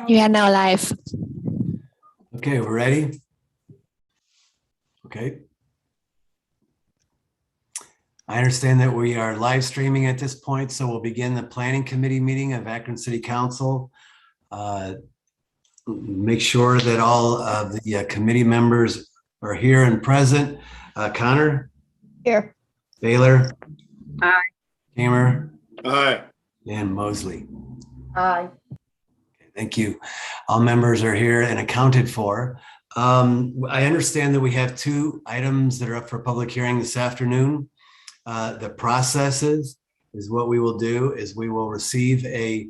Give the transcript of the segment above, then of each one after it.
You are now live. Okay, we're ready. Okay. I understand that we are live streaming at this point, so we'll begin the Planning Committee meeting of Akron City Council. Make sure that all of the committee members are here and present. Connor? Here. Baylor? Aye. Kamer? Aye. And Mosley. Aye. Thank you. All members are here and accounted for. I understand that we have two items that are up for public hearing this afternoon. The processes is what we will do is we will receive a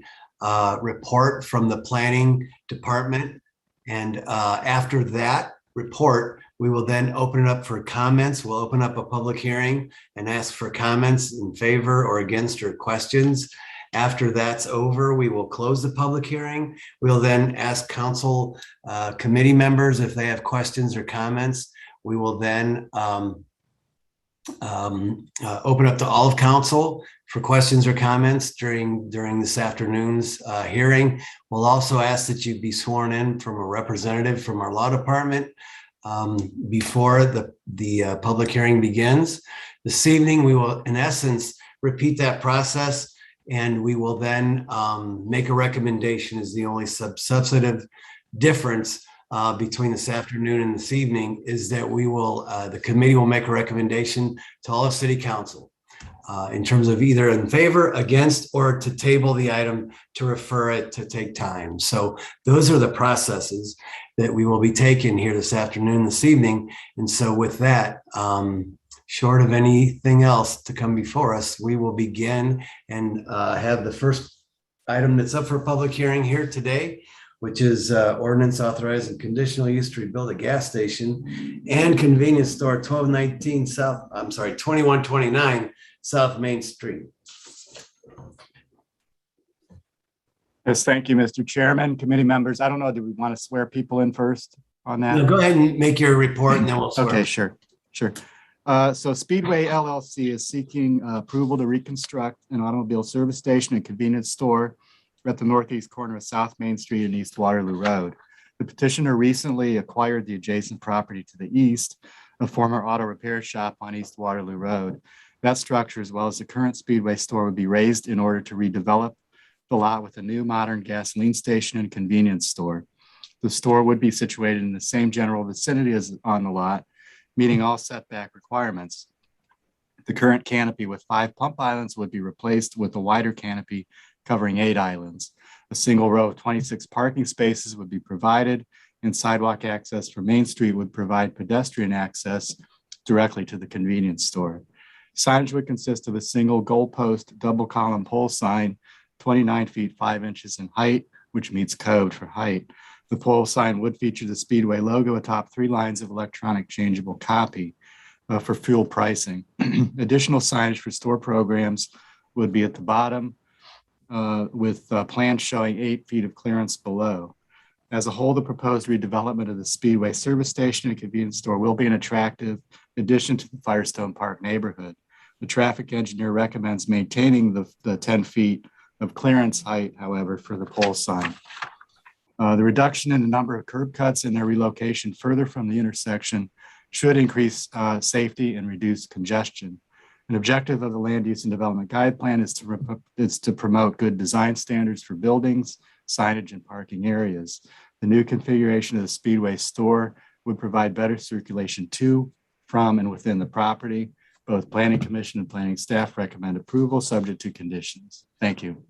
report from the planning department. And after that report, we will then open it up for comments. We'll open up a public hearing and ask for comments in favor or against or questions. After that's over, we will close the public hearing. We'll then ask council committee members if they have questions or comments. We will then open up to all of council for questions or comments during this afternoon's hearing. We'll also ask that you be sworn in from a representative from our law department before the public hearing begins. This evening, we will, in essence, repeat that process. And we will then make a recommendation is the only substantive difference between this afternoon and this evening is that we will, the committee will make a recommendation to all of city council in terms of either in favor, against, or to table the item to refer it to take time. So those are the processes that we will be taking here this afternoon, this evening. And so with that, short of anything else to come before us, we will begin and have the first item that's up for public hearing here today, which is ordinance authorizing conditional use to rebuild a gas station and convenience store 2129 South Main Street. Yes, thank you, Mr. Chairman, committee members. I don't know, do we want to swear people in first on that? No, go ahead and make your report and then we'll swear. Okay, sure. So Speedway LLC is seeking approval to reconstruct an automobile service station and convenience store at the northeast corner of South Main Street and East Waterloo Road. The petitioner recently acquired the adjacent property to the east, a former auto repair shop on East Waterloo Road. That structure, as well as the current Speedway store, would be raised in order to redevelop the lot with a new modern gasoline station and convenience store. The store would be situated in the same general vicinity as on the lot, meeting all setback requirements. The current canopy with 5 pump islands would be replaced with a wider canopy covering 8 islands. A single row of 26 parking spaces would be provided, and sidewalk access from Main Street would provide pedestrian access directly to the convenience store. Signage would consist of a single goalpost double column pole sign, 29 feet 5 inches in height, which meets code for height. The pole sign would feature the Speedway logo atop 3 lines of electronic changeable copy for fuel pricing. Additional signage for store programs would be at the bottom with plans showing 8 feet of clearance below. As a whole, the proposed redevelopment of the Speedway service station and convenience store will be an attractive addition to the Firestone Park neighborhood. The traffic engineer recommends maintaining the 10 feet of clearance height, however, for the pole sign. The reduction in the number of curb cuts and their relocation further from the intersection should increase safety and reduce congestion. An objective of the Land Use and Development Guide Plan is to promote good design standards for buildings, signage, and parking areas. The new configuration of the Speedway store would provide better circulation to, from, and within the property. Both Planning Commission and planning staff recommend approval subject to conditions. Thank you.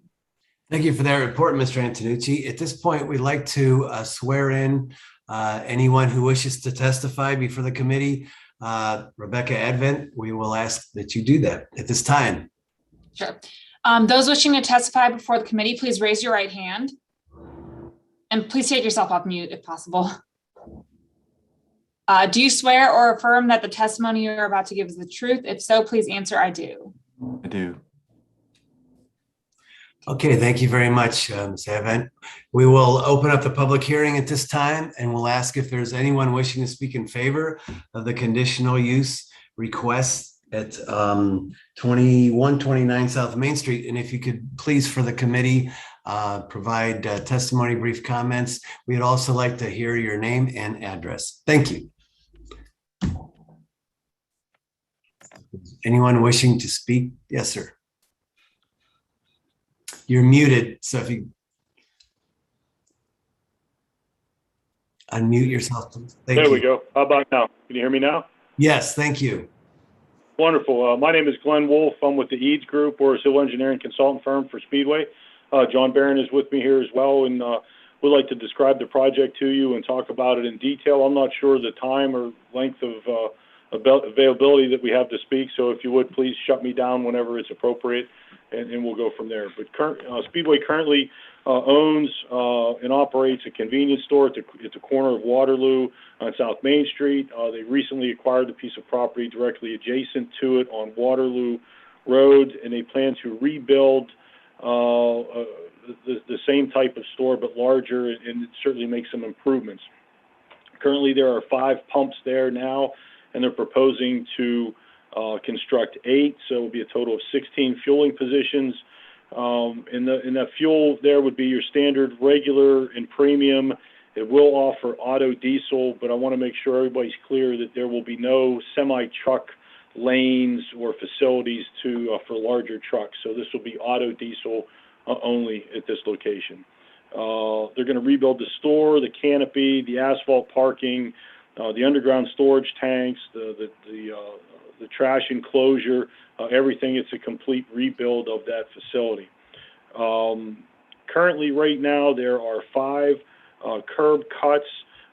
Thank you for that report, Mr. Antonucci. At this point, we'd like to swear in anyone who wishes to testify before the committee. Rebecca Advent, we will ask that you do that at this time. Sure. Those wishing to testify before the committee, please raise your right hand. And please take yourself off mute if possible. Do you swear or affirm that the testimony you're about to give is the truth? If so, please answer, I do. I do. Okay, thank you very much, Ms. Advent. We will open up the public hearing at this time and we'll ask if there's anyone wishing to speak in favor of the conditional use request at 2129 South Main Street. And if you could please, for the committee, provide testimony, brief comments. We'd also like to hear your name and address. Thank you. Anyone wishing to speak? Yes, sir. You're muted, so if you unmute yourself, please. There we go. How about now? Can you hear me now? Yes, thank you. Wonderful. My name is Glenn Wolf. I'm with the Eads Group. We're a civil engineering consultant firm for Speedway. John Barron is with me here as well, and we'd like to describe the project to you and talk about it in detail. I'm not sure the time or length of availability that we have to speak, so if you would, please shut me down whenever it's appropriate, and we'll go from there. But Speedway currently owns and operates a convenience store at the corner of Waterloo on South Main Street. They recently acquired a piece of property directly adjacent to it on Waterloo Road, and they plan to rebuild the same type of store but larger, and certainly make some improvements. Currently, there are 5 pumps there now, and they're proposing to construct 8, so it will be a total of 16 fueling positions. And that fuel there would be your standard regular and premium. It will offer auto diesel, but I want to make sure everybody's clear that there will be no semi-truck lanes or facilities for larger trucks. So this will be auto diesel only at this location. They're going to rebuild the store, the canopy, the asphalt parking, the underground storage tanks, the trash enclosure, everything. It's a complete rebuild of that facility. Currently, right now, there are 5 curb cuts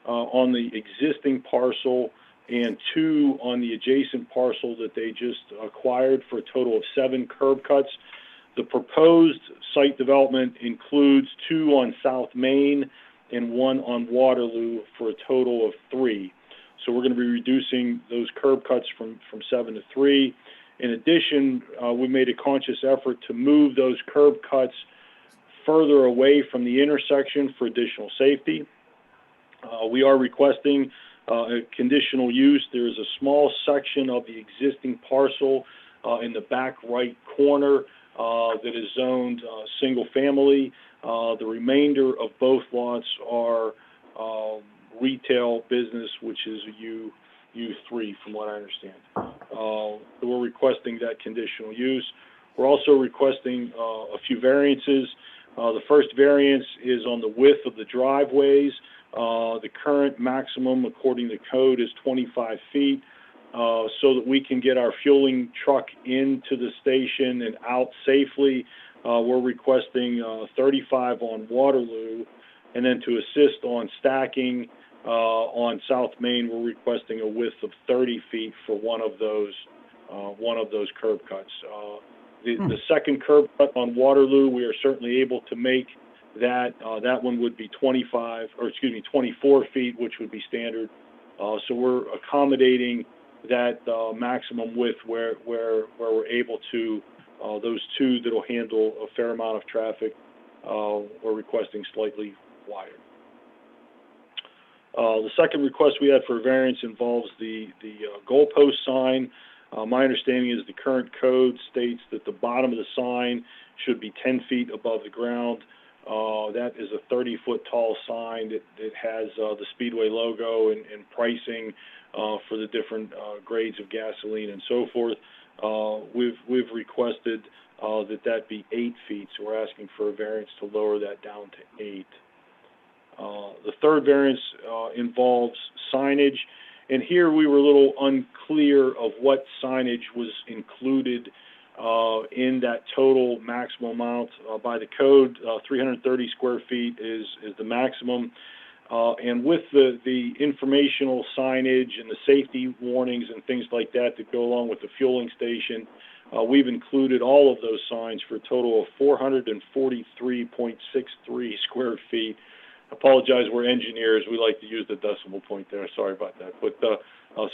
on the existing parcel and 2 on the adjacent parcel that they just acquired, for a total of 7 curb cuts. The proposed site development includes 2 on South Main and 1 on Waterloo, for a total of 3. So we're going to be reducing those curb cuts from 7 to 3. In addition, we made a conscious effort to move those curb cuts further away from the intersection for additional safety. We are requesting a conditional use. There is a small section of the existing parcel in the back right corner that is zoned single family. The remainder of both lots are retail business, which is a U3 from what I understand. So we're requesting that conditional use. We're also requesting a few variances. The first variance is on the width of the driveways. The current maximum, according to code, is 25 feet. So that we can get our fueling truck into the station and out safely, we're requesting 35 on Waterloo. And then to assist on stacking on South Main, we're requesting a width of 30 feet for one of those curb cuts. The second curb cut on Waterloo, we are certainly able to make that. That one would be 24 feet, which would be standard. So we're accommodating that maximum width where we're able to. Those 2 that'll handle a fair amount of traffic, we're requesting slightly wider. The second request we had for variance involves the goalpost sign. My understanding is the current code states that the bottom of the sign should be 10 feet above the ground. That is a 30-foot tall sign that has the Speedway logo and pricing for the different grades of gasoline and so forth. We've requested that be 8 feet, so we're asking for a variance to lower that down to 8. The third variance involves signage, and here we were a little unclear of what signage was included in that total maximum amount. By the code, 330 square feet is the maximum. And with the informational signage and the safety warnings and things like that go along with the fueling station, we've included all of those signs for a total of 443.63 square feet. Apologize, we're engineers. We like to use the decimal point there. Sorry about that. But so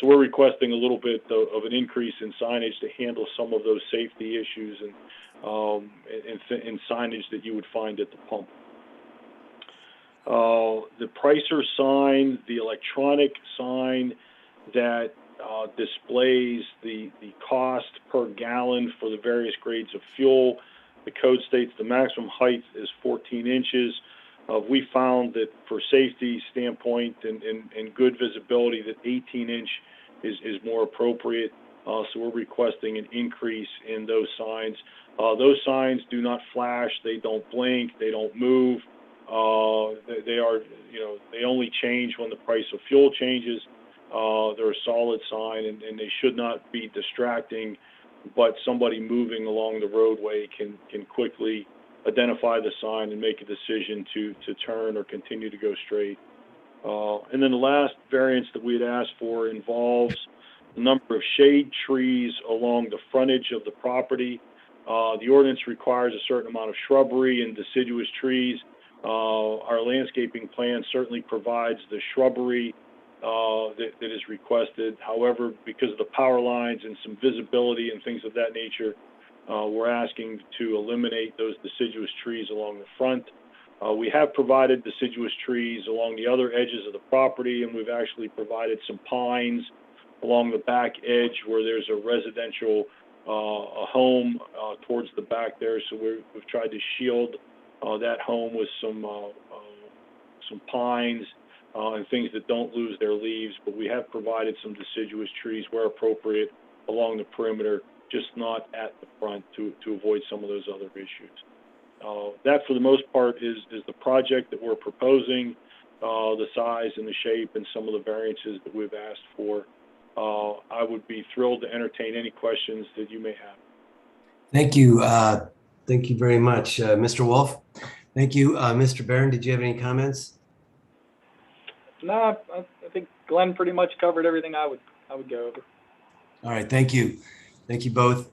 we're requesting a little bit of an increase in signage to handle some of those safety issues and signage that you would find at the pump. The pricer sign, the electronic sign that displays the cost per gallon for the various grades of fuel, The code states the maximum height is 14 inches. We found that for safety standpoint and good visibility, that 18-inch is more appropriate. So we're requesting an increase in those signs. Those signs do not flash, they don't blink, they don't move. They are, they only change when the price of fuel changes. They're a solid sign, and they should not be distracting, but somebody moving along the roadway can quickly identify the sign and make a decision to turn or continue to go straight. And then the last variance that we had asked for involves the number of shade trees along the frontage of the property. The ordinance requires a certain amount of shrubbery and deciduous trees. Our landscaping plan certainly provides the shrubbery that is requested. However, because of the power lines and some visibility and things of that nature, we're asking to eliminate those deciduous trees along the front. We have provided deciduous trees along the other edges of the property, and we've actually provided some pines along the back edge where there's a residential a home towards the back there. So we've tried to shield that home with some pines and things that don't lose their leaves. But we have provided some deciduous trees where appropriate along the perimeter, just not at the front to avoid some of those other issues. That, for the most part, is the project that we're proposing, the size and the shape and some of the variances that we've asked for. I would be thrilled to entertain any questions that you may have. Thank you. Thank you very much, Mr. Wolf. Thank you. Mr. Barron, did you have any comments? No, I think Glenn pretty much covered everything I would go over. All right, thank you. Thank you both.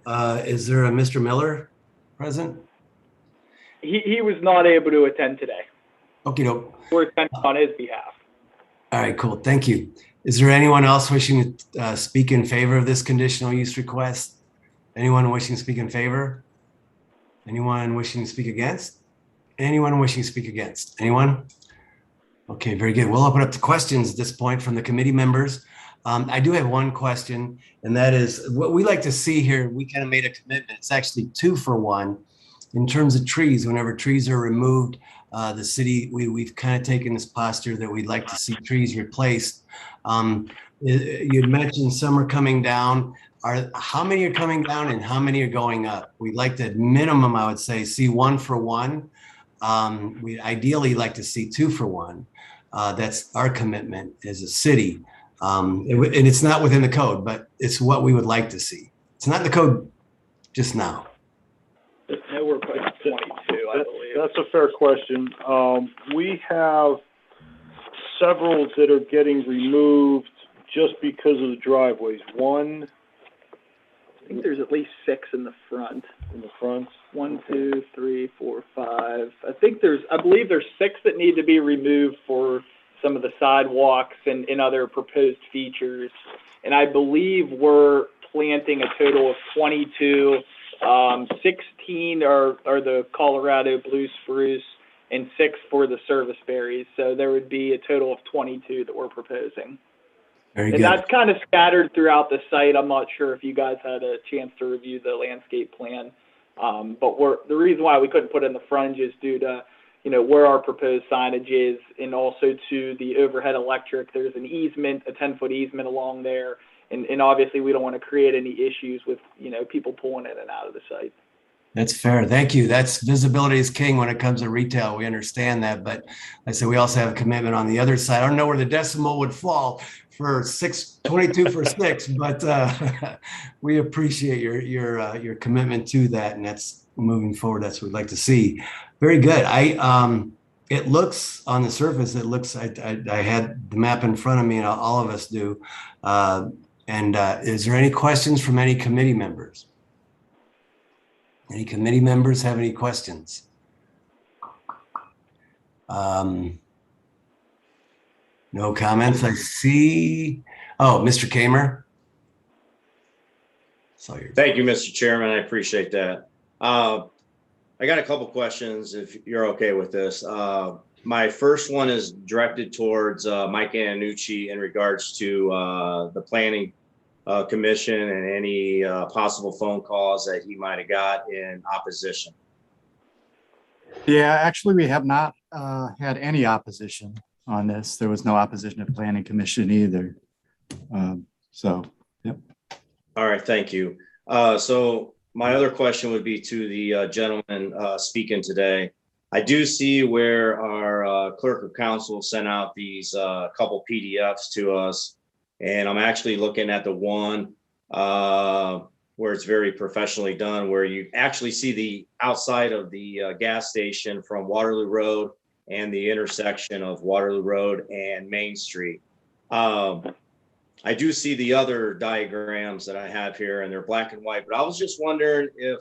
Is there a Mr. Miller present? He was not able to attend today. Okay, doke. We're attending on his behalf. All right, cool. Thank you. Is there anyone else wishing to speak in favor of this conditional use request? Anyone wishing to speak in favor? Anyone wishing to speak against? Anyone wishing to speak against? Anyone? Okay, very good. We'll open up to questions at this point from the committee members. I do have one question, and that is what we like to see here. We kind of made a commitment. It's actually 2 for 1 in terms of trees. Whenever trees are removed, the city, we've kind of taken this posture that we'd like to see trees replaced. You'd mentioned some are coming down. How many are coming down and how many are going up? We'd like to minimum, I would say, see 1 for 1. We'd ideally like to see 2 for 1. That's our commitment as a city. And it's not within the code, but it's what we would like to see. It's not in the code just now. No, we're putting 22, I believe. That's a fair question. We have several that are getting removed just because of the driveways. One, I think there's at least 6 in the front. in the front. 1, 2, 3, 4, 5. I believe there's 6 that need to be removed for some of the sidewalks and other proposed features. And I believe we're planting a total of 22. 16 are the Colorado blue spruce and 6 for the service berries. So there would be a total of 22 that we're proposing. Very And good. that's kind of scattered throughout the site. I'm not sure if you guys had a chance to review the landscape plan. But the reason why we couldn't put it in the frontage is due to, where our proposed signage is, and also to the overhead electric. There's an easement, a 10-foot easement along there. And obviously we don't want to create any issues with, people pulling in and out of the site. That's fair. Thank you. That's visibility is king when it comes to retail. We understand that, but like I said, we also have a commitment on the other side. I don't know where the decimal would fall for 22 for 6, but we appreciate your commitment to that, and that's moving forward. That's what we'd like to see. Very good. It looks on the surface. It looks. I had the map in front of me, and all of us do. And is there any questions from any committee members? Any committee members have any questions? No comments. I see. Oh, Mr. Kamer. Thank you, Mr. Chairman. I appreciate that. I got a couple questions if you're okay with this. My first one is directed towards Mike Annucci in regards to the planning commission and any possible phone calls that he might have got in opposition. Yeah, actually, we have not had any opposition on this. There was no opposition at Planning Commission either. So, yep. All right, thank you. So my other question would be to the gentleman speaking today. I do see where our clerk of council sent out these couple PDFs to us, and I'm actually looking at the one where it's very professionally done, where you actually see the outside of the gas station from Waterloo Road and the intersection of Waterloo Road and Main Street. I do see the other diagrams that I have here, and they're black and white, but I was just wondering if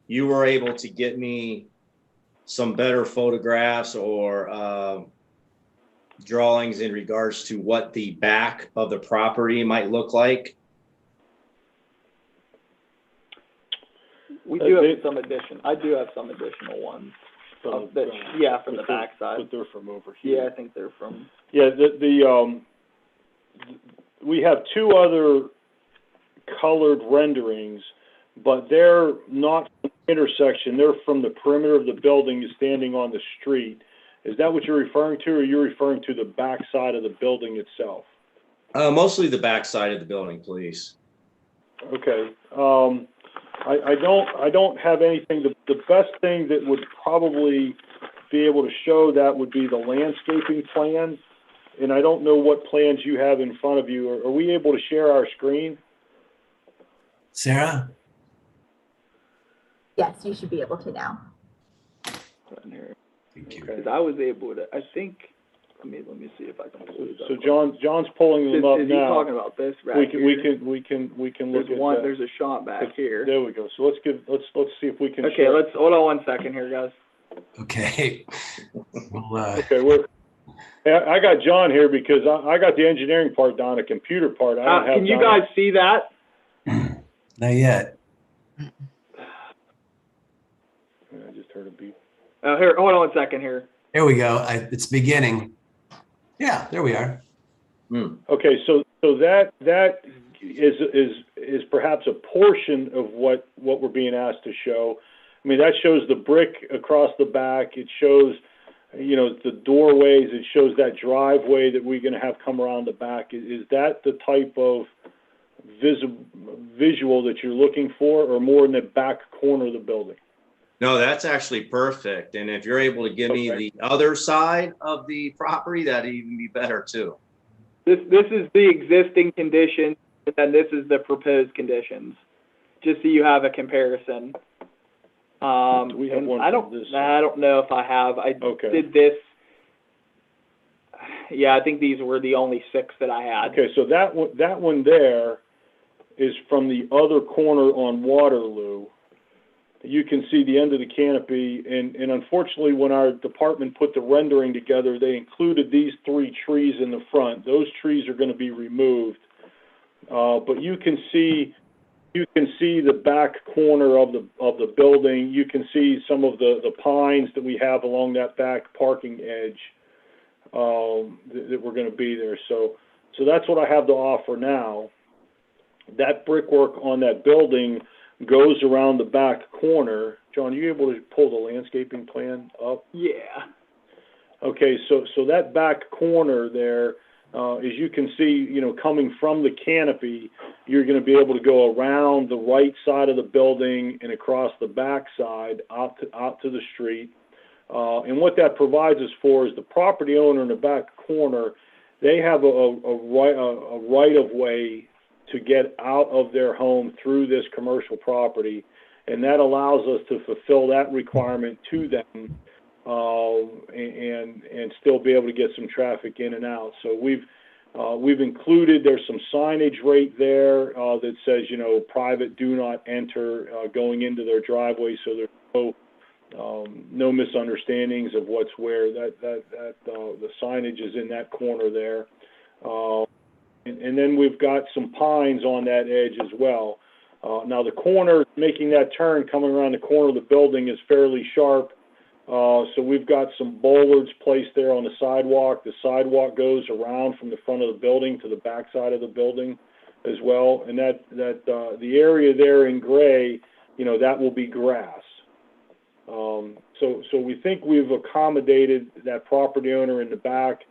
you were able to get me some better photographs or drawings in regards to what the back of the property might look like. We do have some addition. I do have some additional ones. From the backside. But they're from over here. Yeah, I think they're from. Yeah, we have two other colored renderings, but they're not from the intersection. They're from the perimeter of the building standing on the street. Is that what you're referring to, or are you referring to the back side of the building itself? Mostly the back side of the building, please. Okay. I don't have anything. The best thing that would probably be able to show that would be the landscaping plan. And I don't know what plans you have in front of you. Are we able to share our screen? Sarah? Yes, you should be able to now. Because I was able to. I think. Let me see if I can pull it up. So John's pulling them up now. Is he talking about this right here? We can look at that. There's a shot back here. There we go. So let's see if we can. Okay, share. let's hold on 1 second here, guys. Okay. Well, Okay, I got John here because I got the engineering part down, the computer part. I don't have. Can you guys see that? not yet. I just heard a beep. Here, hold on 1 second here. There we go. It's beginning. Yeah, there we are. Okay, so that is perhaps a portion of what we're being asked to show. I mean, that shows the brick across the back. It shows, the doorways. It shows that driveway that we're going to have come around the back. Is that the type of visual that you're looking for, or more in the back corner of the building? No, that's actually perfect. And if you're able to give me the other side of the property, that'd even be better too. This is the existing conditions, and this is the proposed conditions, just so you have a comparison. We have one. I don't know if I have. I Okay. did this. Yeah, I think these were the only 6 that I had. Okay, so that one there is from the other corner on Waterloo. You can see the end of the canopy, and unfortunately, when our department put the rendering together, they included these 3 trees in the front. Those trees are going to be removed, but you can see the back corner of the building. You can see some of the pines that we have along that back parking edge that we're going to be there. So that's what I have to offer now. That brickwork on that building goes around the back corner. John, are you able to pull the landscaping plan up? Yeah. Okay, so that back corner there, as you can see, coming from the canopy, you're going to be able to go around the right side of the building and across the back side out to the street. And what that provides us for is the property owner in the back corner, they have a right of way to get out of their home through this commercial property, and that allows us to fulfill that requirement to them, and still be able to get some traffic in and out. So we've included, there's some signage right there that says, private do not enter going into their driveway, so there's no misunderstandings of what's where. The signage is in that corner there. And then we've got some pines on that edge as well. Now the corner, making that turn coming around the corner of the building is fairly sharp. So we've got some bollards placed there on the sidewalk. The sidewalk goes around from the front of the building to the back side of the building as well. And the area there in gray, that will be grass. So we think we've accommodated that property owner in the back,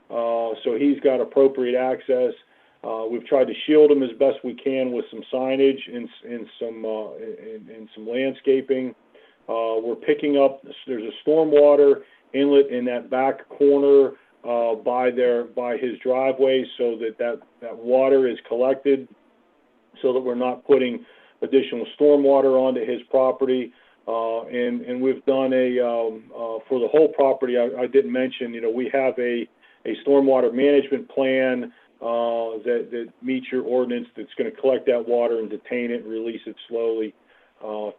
so he's got appropriate access. We've tried to shield him as best we can with some signage and some landscaping. We're picking up, there's a stormwater inlet in that back corner by his driveway, so that water is collected, so that we're not putting additional stormwater onto his property. And we've done for the whole property, I didn't mention, we have a stormwater management plan that meets your ordinance, that's going to collect that water and detain it and release it slowly,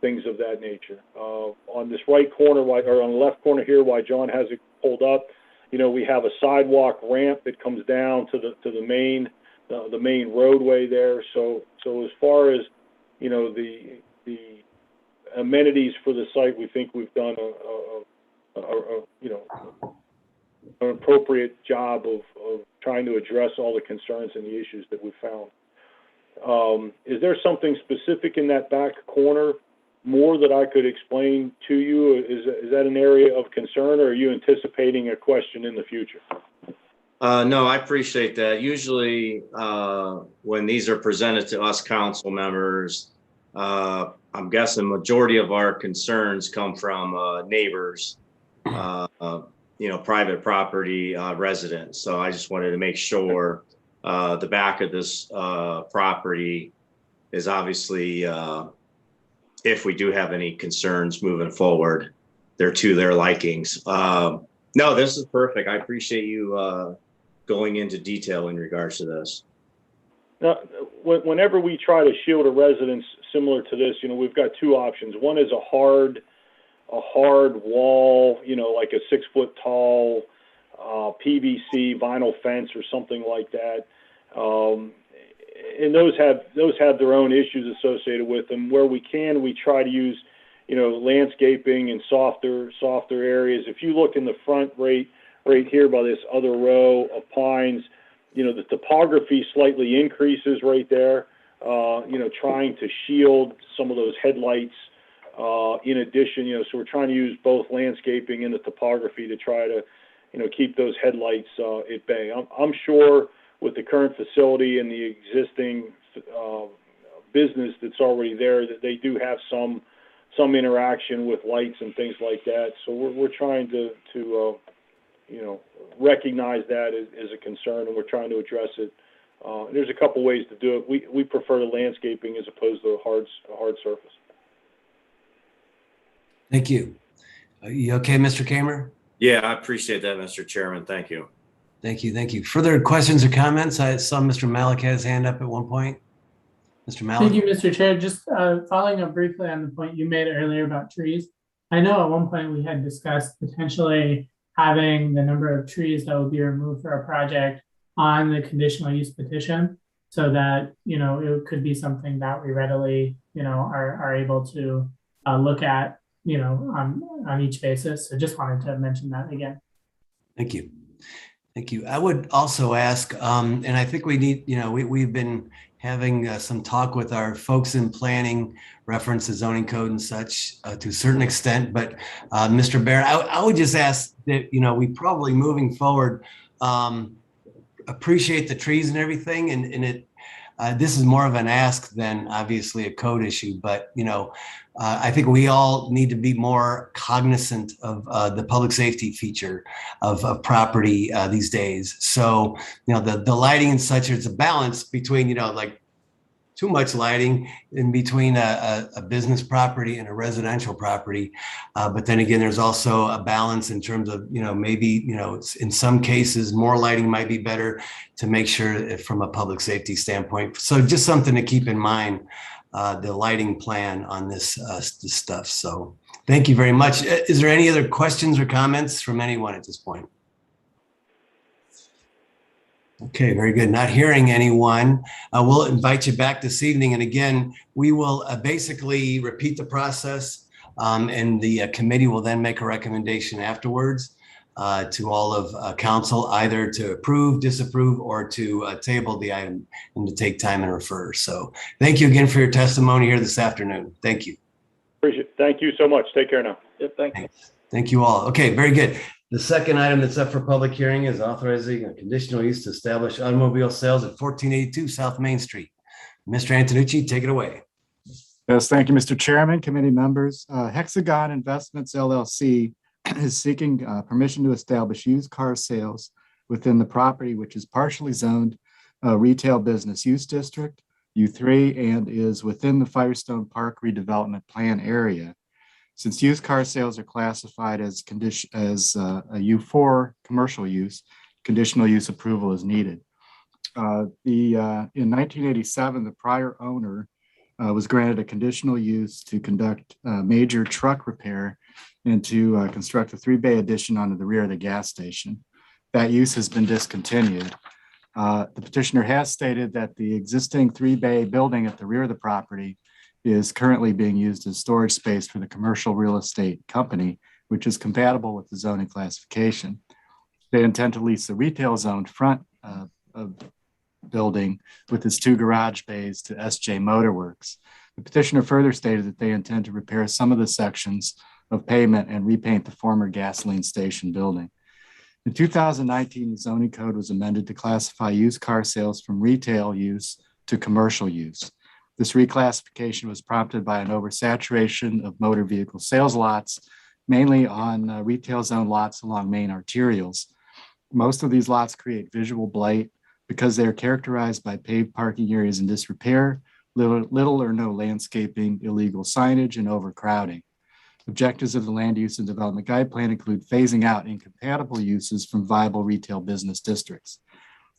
things of that nature. On this right corner, or on the left corner here, while John has it pulled up, we have a sidewalk ramp that comes down to the main roadway there. So as far as the amenities for the site, we think we've done an appropriate job of trying to address all the concerns and the issues that we found. Is there something specific in that back corner more that I could explain to you? Is that an area of concern, or are you anticipating a question in the future? No, I appreciate that. Usually when these are presented to us council members, I'm guessing majority of our concerns come from neighbors, private property residents. So I just wanted to make sure the back of this property is obviously, if we do have any concerns moving forward, they're to their likings. No, this is perfect. I appreciate you going into detail in regards to this. Now, whenever we try to shield a residence similar to this, we've got two options. One is a hard wall, like a 6 foot tall PVC vinyl fence or something like that. And those have their own issues associated with them. Where we can, we try to use, landscaping and softer areas. If you look in the front right here by this other row of pines, the topography slightly increases right there, trying to shield some of those headlights. In addition, so we're trying to use both landscaping and the topography to try to, keep those headlights at bay. I'm sure with the current facility and the existing business that's already there, that they do have some interaction with lights and things like that. So we're trying to recognize that as a concern, and we're trying to address it. There's a couple ways to do it. We prefer the landscaping as opposed to a hard surface. Thank you. Are you okay, Mr. Kamer? Yeah, I appreciate that, Mr. Chairman. Thank you. Thank you. Thank you. Further questions or comments? I saw Mr. Malik had his hand up at one point. Mr. Malik? Thank you, Mr. Chair. Just following up briefly on the point you made earlier about trees. I know at one point we had discussed potentially having the number of trees that will be removed for a project on the conditional use petition, so that, it could be something that we readily, are able to look at, on each basis. So just wanted to mention that again. Thank you. Thank you. I would also ask, and I think we need, we've been having some talk with our folks in planning, reference the zoning code and such to a certain extent. But Mr. Bear, I would just ask that, we probably moving forward, appreciate the trees and everything. And this is more of an ask than obviously a code issue, but, I think we all need to be more cognizant of the public safety feature of property these days. So, the lighting and such, it's a balance between, like too much lighting in between a business property and a residential property. But then again, there's also a balance in terms of, maybe, in some cases, more lighting might be better to make sure from a public safety standpoint. So just something to keep in mind. The lighting plan on this stuff. So thank you very much. Is there any other questions or comments from anyone at this point? Okay, very good. Not hearing anyone. We'll invite you back this evening. And again, we will basically repeat the process and the committee will then make a recommendation afterwards to all of council, either to approve, disapprove, or to table the item and to take time and refer. So thank you again for your testimony here this afternoon. Thank you. Appreciate it. Thank you so much. Take care now. Yep, thanks. Thanks. Thank you all. Okay, very good. The second item that's up for public hearing is authorizing a conditional use to establish automobile sales at 1482 South Main Street. Mr. Antonucci, take it away. Yes, thank you, Mr. Chairman, committee members. Hexagon Investments LLC is seeking permission to establish used car sales within the property, which is partially zoned retail business use district, U3, and is within the Firestone Park redevelopment plan area. Since used car sales are classified as a U4 commercial use, conditional use approval is needed. In 1987, the prior owner was granted a conditional use to conduct major truck repair and to construct a 3-bay addition onto the rear of the gas station. That use has been discontinued. The petitioner has stated that the existing 3-bay building at the rear of the property is currently being used as storage space for the commercial real estate company, which is compatible with the zoning classification. They intend to lease the retail zone front of building with its 2 garage bays to SJ Motorworks. The petitioner further stated that they intend to repair some of the sections of pavement and repaint the former gasoline station building. In 2019, the zoning code was amended to classify used car sales from retail use to commercial use. This reclassification was prompted by an oversaturation of motor vehicle sales lots, mainly on retail zone lots along main arterials. Most of these lots create visual blight because they are characterized by paved parking areas in disrepair, little or no landscaping, illegal signage, and overcrowding. Objectives of the Land Use and Development Guide Plan include phasing out incompatible uses from viable retail business districts.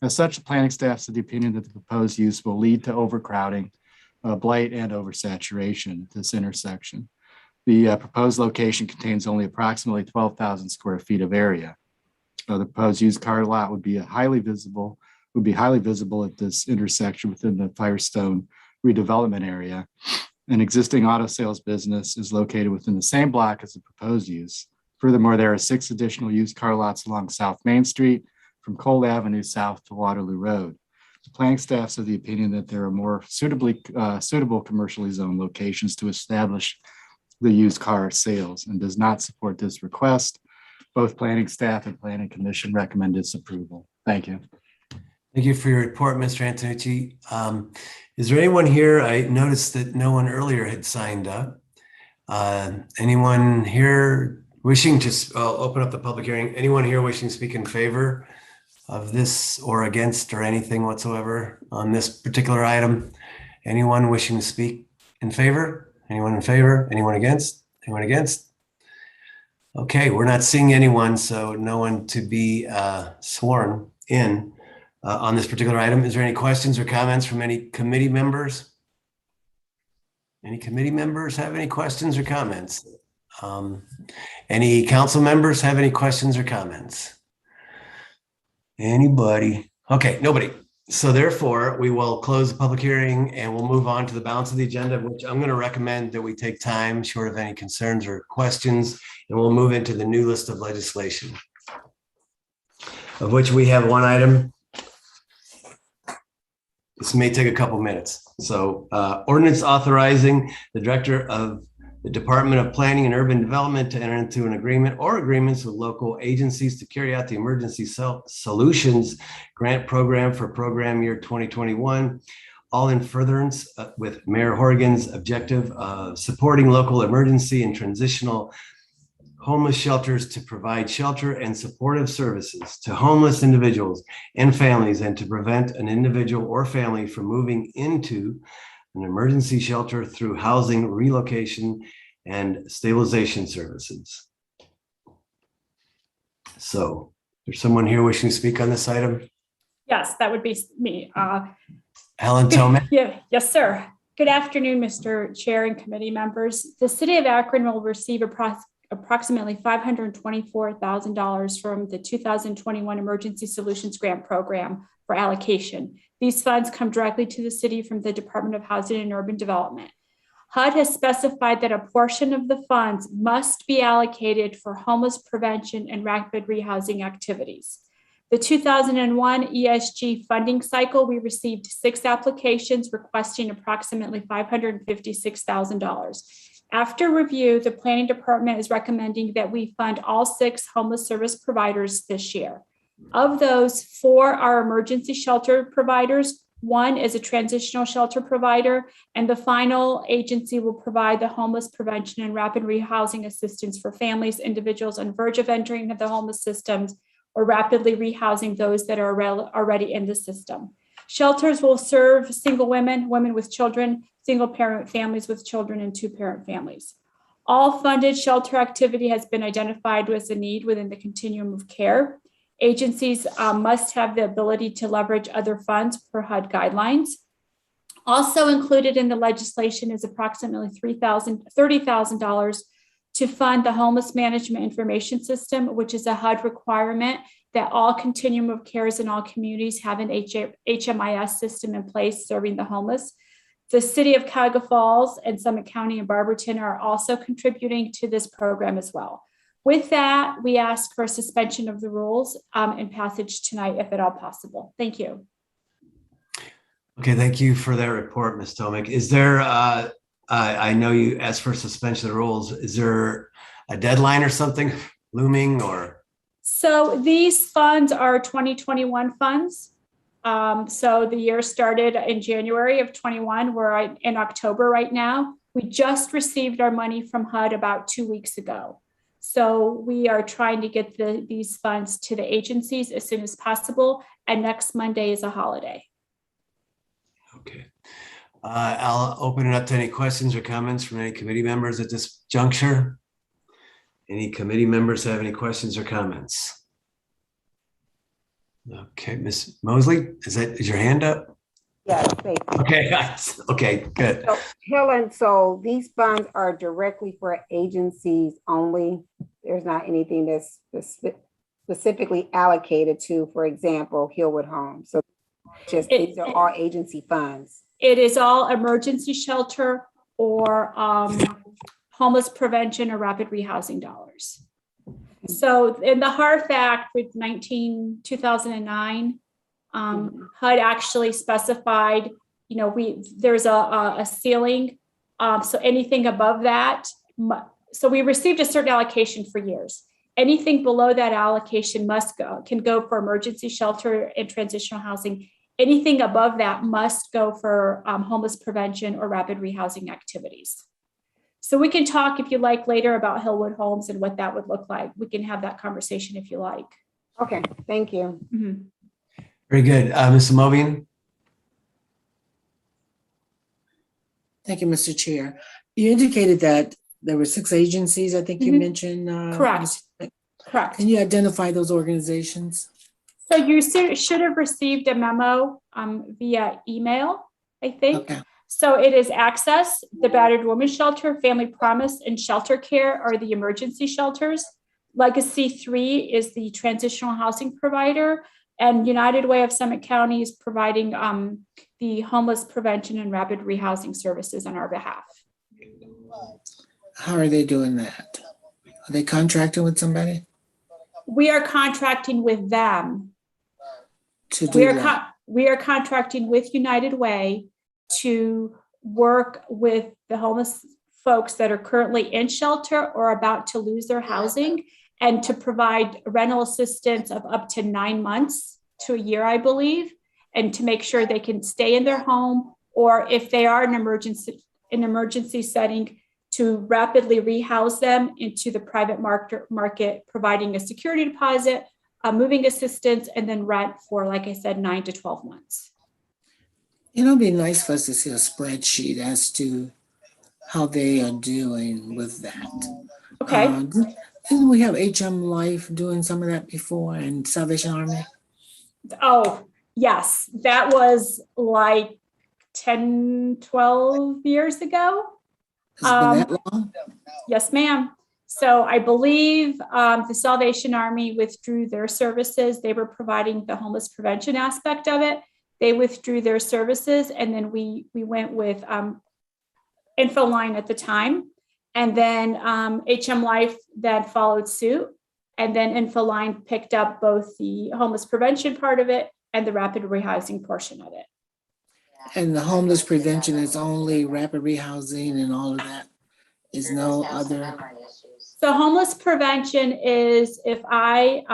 As such, the planning staff is of the opinion that the proposed use will lead to overcrowding, blight, and oversaturation at this intersection. The proposed location contains only approximately 12,000 square feet of area. The proposed used car lot would be highly visible at this intersection within the Firestone redevelopment area. An existing auto sales business is located within the same block as the proposed use. Furthermore, there are 6 additional used car lots along South Main Street from Cole Avenue south to Waterloo Road. The planning staff's of the opinion that there are more suitable commercially zoned locations to establish the used car sales and does not support this request. Both planning staff and planning commission recommend its approval. Thank you. Thank you for your report, Mr. Antonucci. Is there anyone here? I noticed that no one earlier had signed up. Anyone here wishing to, I'll open up the public hearing. Anyone here wishing to speak in favor of this or against or anything whatsoever on this particular item? Anyone wishing to speak in favor? Anyone in favor? Anyone against? Anyone against? Okay, we're not seeing anyone, so no one to be sworn in on this particular item. Is there any questions or comments from any committee members? Any committee members have any questions or comments? Any council members have any questions or comments? Anybody? Okay, nobody. So therefore, we will close the public hearing and we'll move on to the balance of the agenda, which I'm going to recommend that we take time short of any concerns or questions, and we'll move into the new list of legislation, of which we have one item. This may take a couple minutes. So ordinance authorizing the director of the Department of Planning and Urban Development to enter into an agreement or agreements with local agencies to carry out the Emergency Solutions Grant Program for program year 2021, all in furtherance with Mayor Horrigan's objective of supporting local emergency and transitional homeless shelters to provide shelter and supportive services to homeless individuals and families, and to prevent an individual or family from moving into an emergency shelter through housing relocation and stabilization services. So there's someone here wishing to speak on this item? Yes, that would be me. Helen Tillman. Yeah, yes, sir. Good afternoon, Mr. Chair and committee members. The city of Akron will receive approximately $524,000 from the 2021 Emergency Solutions Grant Program for allocation. These funds come directly to the city from the Department of Housing and Urban Development. HUD has specified that a portion of the funds must be allocated for homeless prevention and rapid rehousing activities. The 2001 ESG funding cycle, we received 6 applications requesting approximately $556,000. After review, the planning department is recommending that we fund all 6 homeless service providers this year. Of those, 4 are emergency shelter providers. 1 is a transitional shelter provider, and the final agency will provide the homeless prevention and rapid rehousing assistance for families, individuals on the verge of entering the homeless systems, or rapidly rehousing those that are already in the system. Shelters will serve single women, women with children, single parent families with children, and 2-parent families. All funded shelter activity has been identified as a need within the continuum of care. Agencies must have the ability to leverage other funds per HUD guidelines. Also included in the legislation is approximately $30,000 to fund the homeless management information system, which is a HUD requirement that all continuum of cares in all communities have an HMIS system in place serving the homeless. The city of Cuyahoga Falls and Summit County and Barberton are also contributing to this program as well. With that, we ask for a suspension of the rules and passage tonight, if at all possible. Thank you. Okay, thank you for that report, Ms. Tomic. Is there, I know you asked for suspension of the rules. Is there a deadline or something looming or? So these funds are 2021 funds. So the year started in January of 21. We're in October right now. We just received our money from HUD about 2 weeks ago. So we are trying to get these funds to the agencies as soon as possible. And next Monday is a holiday. Okay. I'll open it up to any questions or comments from any committee members at this juncture. Any committee members have any questions or comments? Okay, Ms. Mosley, is your hand up? Yes, thank you. Okay, okay, good. So, Helen, so these funds are directly for agencies only. There's not anything that's specifically allocated to, for example, Hillwood Homes. So these are all agency funds. It is all emergency shelter or homeless prevention or rapid rehousing dollars. So in the HARF Act with 2009, HUD actually specified, there's a ceiling. So anything above that, so we received a certain allocation for years. Anything below that allocation can go for emergency shelter and transitional housing. Anything above that must go for homeless prevention or rapid rehousing activities. So we can talk, if you like, later about Hillwood Homes and what that would look like. We can have that conversation if you like. Okay, thank you. Mm-hmm. Very good. Ms. Mobian? Thank you, Mr. Chair. You indicated that there were 6 agencies, I think you mentioned. Correct. Correct. Can you identify those organizations? So you should have received a memo via email, I think. Okay. So it is Access, the Battered Women's Shelter, Family Promise, and Shelter Care are the emergency shelters. Legacy 3 is the transitional housing provider, and United Way of Summit County is providing the homeless prevention and rapid rehousing services on our behalf. How are they doing that? Are they contracting with somebody? We are contracting with them. To do what? We are contracting with United Way to work with the homeless folks that are currently in shelter or about to lose their housing, and to provide rental assistance of up to 9 months to a year, I believe, and to make sure they can stay in their home, or if they are in an emergency setting, to rapidly rehouse them into the private market, providing a security deposit, moving assistance, and then rent for, like I said, 9 to 12 months. It'd be nice for us to see a spreadsheet as to how they are doing with that. Okay. Didn't we have HM Life doing some of that before, and Salvation Army? Oh, yes. That was like 10, 12 years ago. Has it been that long? Yes, ma'am. So I believe the Salvation Army withdrew their services. They were providing the homeless prevention aspect of it. They withdrew their services, and then we went with Infoline at the time. And then HM Life that followed suit. And then Infoline picked up both the homeless prevention part of it and the rapid rehousing portion of it. And the homeless prevention is only rapid rehousing and all of that? Is no other? So homeless prevention is if I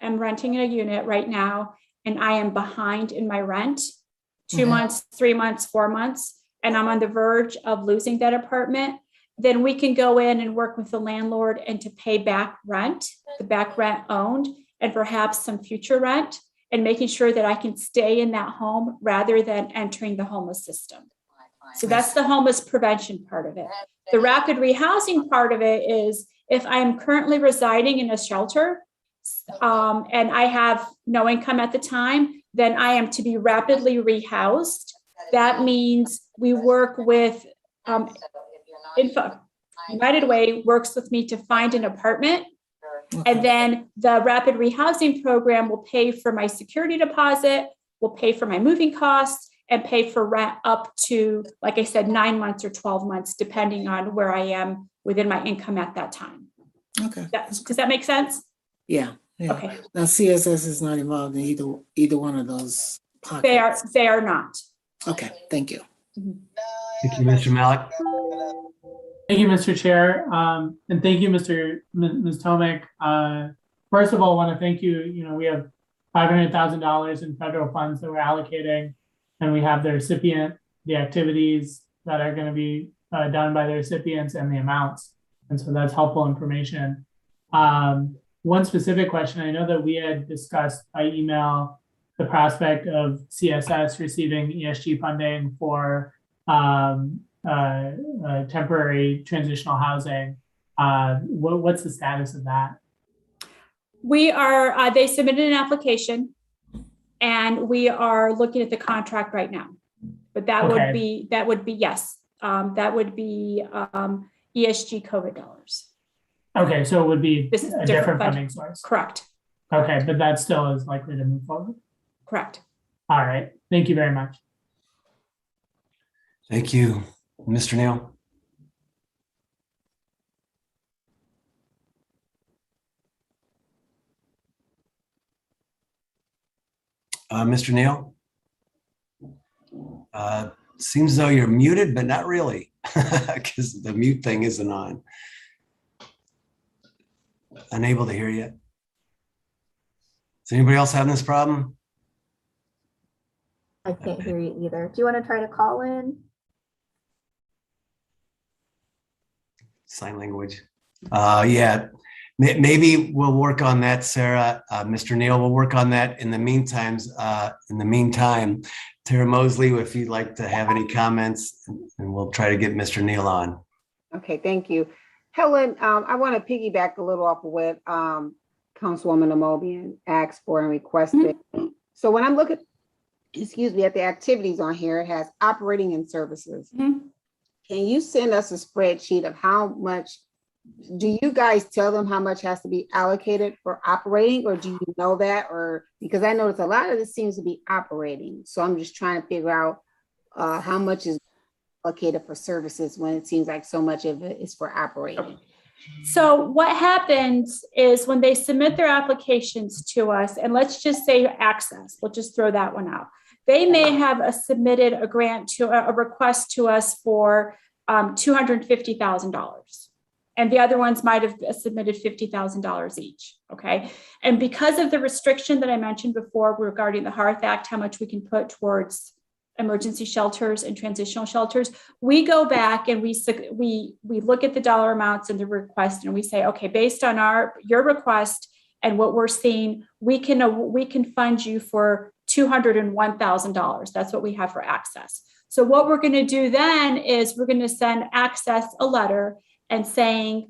am renting a unit right now and I am behind in my rent, 2 months, 3 months, 4 months, and I'm on the verge of losing that apartment, then we can go in and work with the landlord and to pay back rent, the back rent owned, and perhaps some future rent, and making sure that I can stay in that home rather than entering the homeless system. So that's the homeless prevention part of it. The rapid rehousing part of it is if I'm currently residing in a shelter and I have no income at the time, then I am to be rapidly rehoused. That means we work with United Way works with me to find an apartment. And then the rapid rehousing program will pay for my security deposit, will pay for my moving costs, and pay for rent up to, like I said, 9 months or 12 months, depending on where I am within my income at that time. Okay. Does that make sense? Yeah. Okay. Now CSS is not involved in either one of those pockets. They are not. Okay, thank you. Thank you, Mr. Malik. Thank you, Mr. Chair. And thank you, Ms. Tomic. First of all, I want to thank you. You know, we have $500,000 in federal funds that we're allocating, and we have the recipient, the activities that are going to be done by the recipients and the amounts. And so that's helpful information. One specific question, I know that we had discussed by email the prospect of CSS receiving ESG funding for temporary transitional housing. What's the status of that? We are, they submitted an application and we are looking at the contract right now. But that would be, yes, that would be ESG COVID dollars. Okay, so it would be This is a different funding source. Correct. Okay, but that still is likely to move forward. Correct. All right, thank you very much. Thank you. Mr. Neal? Mr. Neal? Seems as though you're muted, but not really, because the mute thing isn't on. Unable to hear you. Is anybody else having this problem? I can't hear you either. Do you want to try to call in? Sign language. Yeah, maybe we'll work on that, Sarah. Mr. Neal, we'll work on that. In the meantime, Tara Mosley, if you'd like to have any comments, and we'll try to get Mr. Neal on. Okay, thank you. Helen, I want to piggyback a little off of what Councilwoman Amobian asked for and requested. So when I'm looking, at the activities on here, it has operating and services. Can you send us a spreadsheet of how much, do you guys tell them how much has to be allocated for operating, or do you know that? Or because I notice a lot of this seems to be operating. So I'm just trying to figure out how much is allocated for services when it seems like so much of it is for operating. So what happens is when they submit their applications to us, and let's just say access, we'll just throw that one out. They may have submitted a grant to a request to us for $250,000. And the other ones might have submitted $50,000 each, okay? And because of the restriction that I mentioned before regarding the HEARTH Act, how much we can put towards emergency shelters and transitional shelters, we go back and we look at the dollar amounts and the request, and we say, okay, based on your request and what we're seeing, we can fund you for $201,000. That's what we have for access. So what we're going to do then is we're going to send access a letter and say,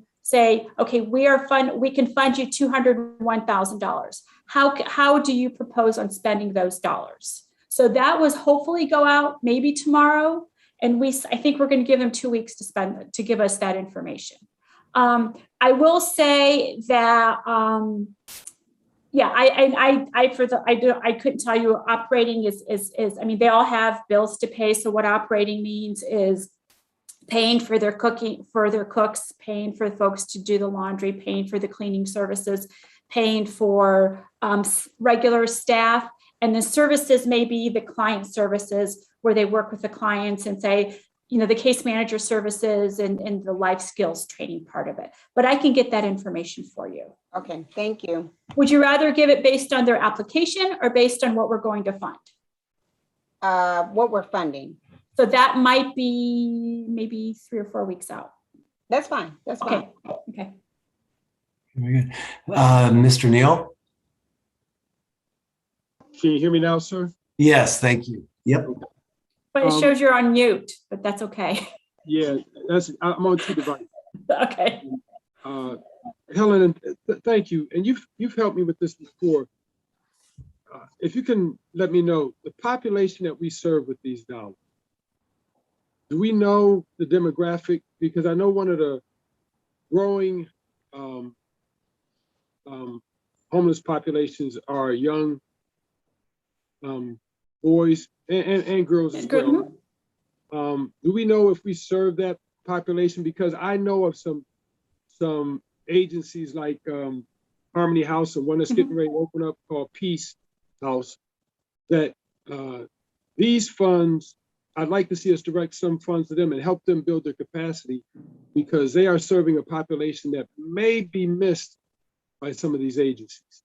okay, we can fund you $201,000. How do you propose on spending those dollars? So that was hopefully go out maybe tomorrow. And I think we're going to give them 2 weeks to give us that information. I will say that, I couldn't tell you operating is, I mean, they all have bills to pay. So what operating means is paying for their cooking, for their cooks, paying for folks to do the laundry, paying for the cleaning services, paying for regular staff. And the services may be the client services where they work with the clients and say, you know, the case manager services and the life skills training part of it. But I can get that information for you. Okay, thank you. Would you rather give it based on their application or based on what we're going to fund? What we're funding. So that might be maybe 3 or 4 weeks out. That's fine. That's fine. Okay. Very good. Mr. Neal? Can you hear me now, sir? Yes, thank you. Yep. But it shows you're on mute, but that's okay. Yeah, I'm on two devices. Okay. Helen, thank you. And you've helped me with this before. If you can let me know the population that we serve with these dollars. Do we know the demographic? Because I know one of the growing homeless populations are young boys and girls as well. Do we know if we serve that population? Because I know of some agencies like Harmony House and one that's getting ready to open up called Peace House, that these funds, I'd like to see us direct some funds to them and help them build their capacity, because they are serving a population that may be missed by some of these agencies.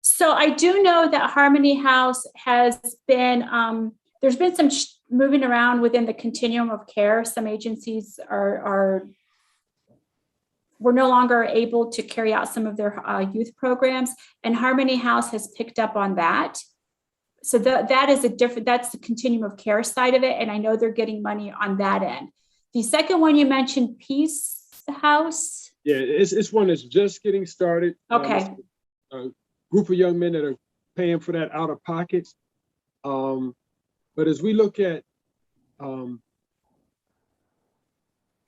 So I do know that Harmony House has been, there's been some moving around within the continuum of care. Some agencies were no longer able to carry out some of their youth programs, and Harmony House has picked up on that. So that is that's the continuum of care side of it. And I know they're getting money on that end. The second one you mentioned, Peace House. Yeah, it's one that's just getting started. Okay. A group of young men that are paying for that out of pocket. But as we look at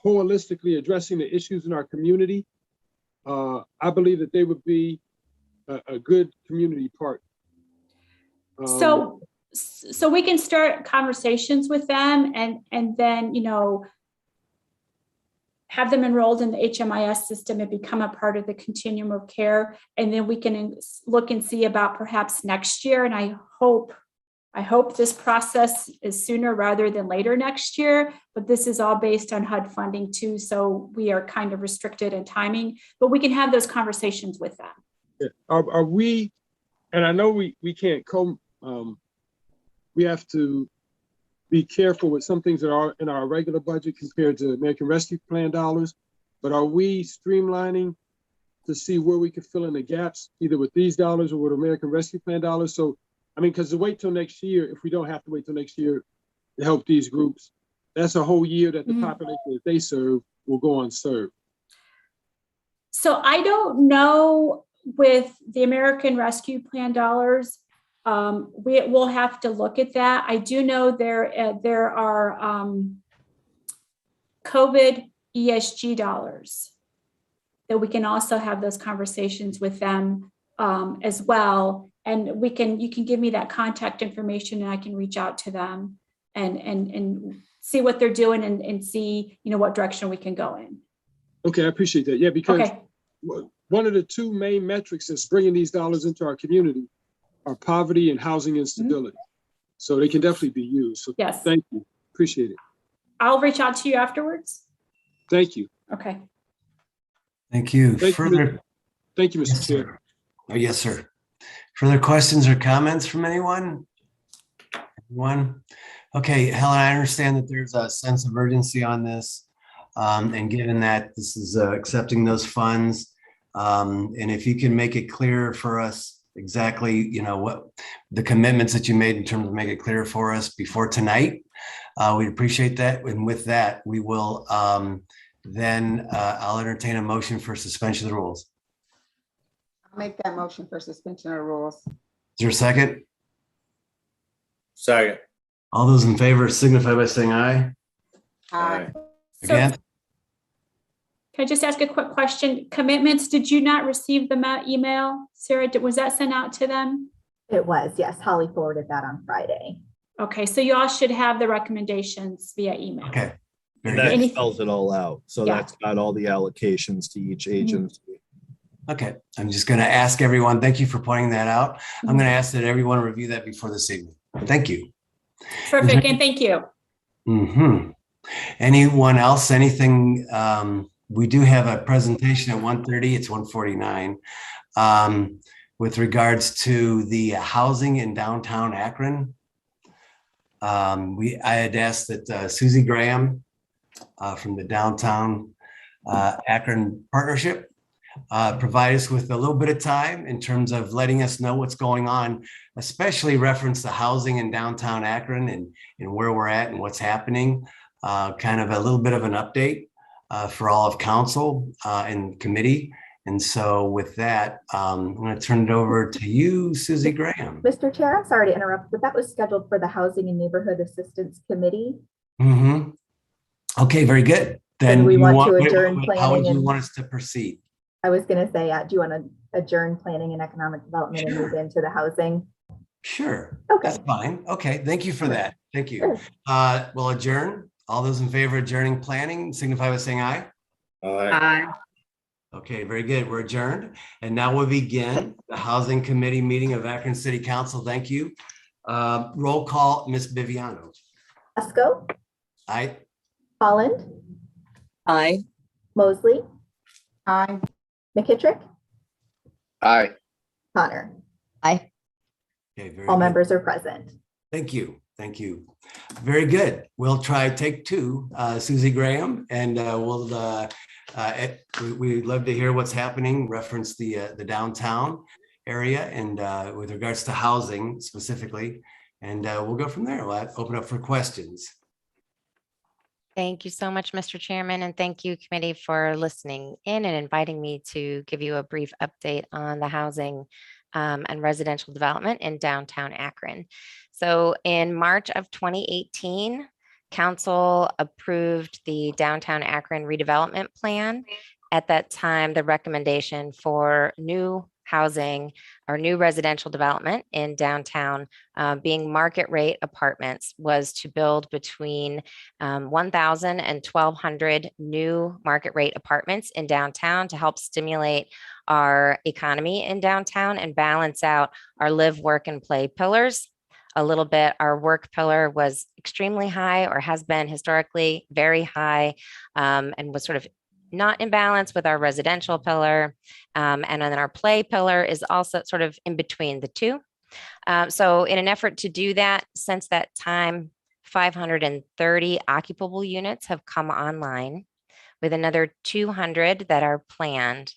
holistically addressing the issues in our community, I believe that they would be a good community partner. So we can start conversations with them and then, you know, have them enrolled in the HMIS system and become a part of the continuum of care. And then we can look and see about perhaps next year. And I hope this process is sooner rather than later next year, but this is all based on HUD funding too. So we are kind of restricted in timing, but we can have those conversations with them. Yeah. Are we, and I know we can't we have to be careful with some things that are in our regular budget compared to American Rescue Plan dollars, but are we streamlining to see where we could fill in the gaps, either with these dollars or with American Rescue Plan dollars? So, I mean, because to wait till next year, if we don't have to wait till next year to help these groups, that's a whole year that the population that they serve will go unserved. So I don't know with the American Rescue Plan dollars. We will have to look at that. I do know there are COVID ESG dollars that we can also have those conversations with them as well. And you can give me that contact information and I can reach out to them and see what they're doing and see, you know, what direction we can go in. Okay, I appreciate that. Yeah, because one of the two main metrics that's bringing these dollars into our community are poverty and housing instability. So they can definitely be used. So yes. Thank you. Appreciate it. I'll reach out to you afterwards. Thank you. Okay. Thank you. Thank you, Mr. Yes, Chair. sir. Oh, yes, sir. Further questions or comments from anyone? Anyone? Okay, Helen, I understand that there's a sense of urgency on this. And given that this is accepting those funds, and if you can make it clear for us exactly, you know, what the commitments that you made in terms of make it clear for us before tonight, we'd appreciate that. And with that, we will then I'll entertain a motion for suspension of the rules. I'll make that motion for suspension of the rules. Is there a second? Second. All those in favor signify by saying aye. Aye. Again? Can I just ask a quick question? Commitments, did you not receive the email? Sarah, was that sent out to them? It was, yes. Holly forwarded that on Friday. Okay, so you all should have the recommendations via email. Okay. Very And that good. Any- spells it all out. So Yeah. that's got all the allocations to each agency. Okay, I'm just going to ask everyone, thank you for pointing that out. I'm going to ask that everyone review that before this evening. Thank you. Terrific, and thank you. Anyone else, anything? We do have a presentation at 1:30, it's 1:49. With regards to the housing in downtown Akron. I had asked that Susie Graham from the Downtown Akron Partnership provide us with a little bit of time in terms of letting us know what's going on, especially reference the housing in downtown Akron and where we're at and what's happening. Kind of a little bit of an update for all of council and committee. And so with that, I'm going to turn it over to you, Susie Graham. Mr. Chair, I'm sorry to interrupt, but that was scheduled for the Housing and Neighborhood Assistance Committee. Okay, very good. Then And we want to adjourn how would planning you and- want us to proceed? I was going to say, do you want to adjourn planning and economic development and move into the housing? Sure. Okay. That's fine. Okay, thank you for that. Thank you. Sure. We'll adjourn. All those in favor of adjourning planning signify by saying aye. Aye. Okay, very good. We're adjourned. And now we'll begin the Housing Committee meeting of Akron City Council. Thank you. Roll call, Ms. Viviano. Esco, Aye. Holland, Aye. Mosley, Aye. McKittrick, Aye. Connor. Aye. Okay, very All good. members are present. Thank you. Thank you. Very good. We'll try take two, Susie Graham, and we'd love to hear what's happening, reference the downtown area and with regards to housing specifically. And we'll go from there. We'll open up for questions. Thank you so much, Mr. Chairman, and thank you, committee, for listening in and inviting me to give you a brief update on the housing and residential development in downtown Akron. So in March of 2018, Council approved the Downtown Akron Redevelopment Plan. At that time, the recommendation for new housing or new residential development in downtown being market rate apartments was to build between 1,000 and 1,200 new market rate apartments in downtown to help stimulate our economy in downtown and balance out our live, work, and play pillars. A little bit, our work pillar was extremely high or has been historically very high and was sort of not in balance with our residential pillar. And then our play pillar is also sort of in between the two. So in an effort to do that, since that time, 530 occupable units have come online with another 200 that are planned.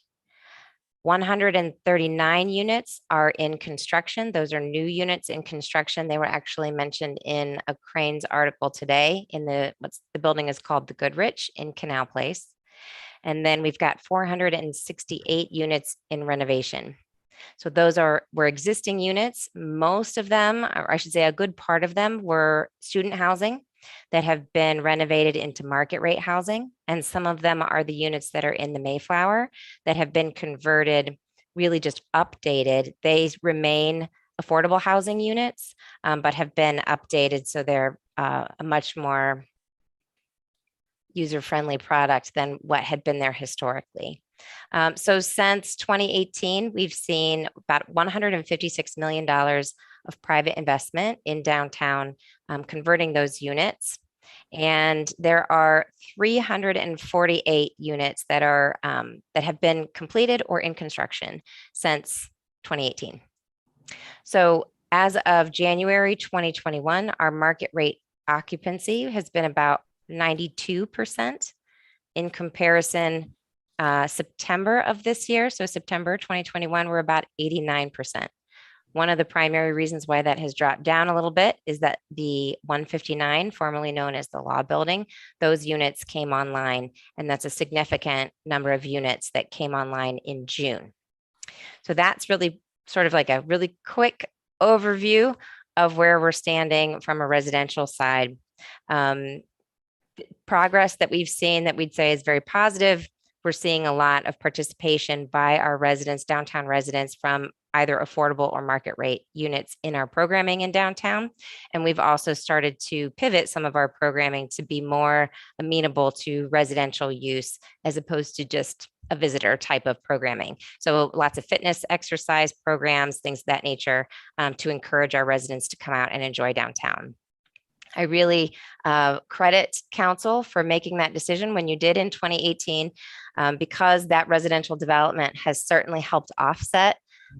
139 units are in construction. Those are new units in construction. They were actually mentioned in a Crane's article today in the building is called the Goodrich in Canal Place. And then we've got 468 units in renovation. So those were existing units. Most of them, or I should say a good part of them, were student housing that have been renovated into market rate housing. And some of them are the units that are in the Mayflower that have been converted, really just updated. They remain affordable housing units, but have been updated so they're a much more user-friendly product than what had been there historically. So since 2018, we've seen about $156 million of private investment in downtown, converting those units. And there are 348 units that are that have been completed or in construction since 2018. So as of January 2021, our market rate occupancy has been about 92% in comparison. September of this year, so September 2021, we're about 89%. One of the primary reasons why that has dropped down a little bit is that the 159, formerly known as the Law Building, those units came online, and that's a significant number of units that came online in June. So that's really sort of like a really quick overview of where we're standing from a residential side. Progress that we've seen that we'd say is very positive. We're seeing a lot of participation by our residents, downtown residents, from either affordable or market rate units in our programming in downtown. And we've also started to pivot some of our programming to be more amenable to residential use as opposed to just a visitor type of programming. So lots of fitness, exercise programs, things of that nature, to encourage our residents to come out and enjoy downtown. I really credit council for making that decision when you did in 2018, because that residential development has certainly helped offset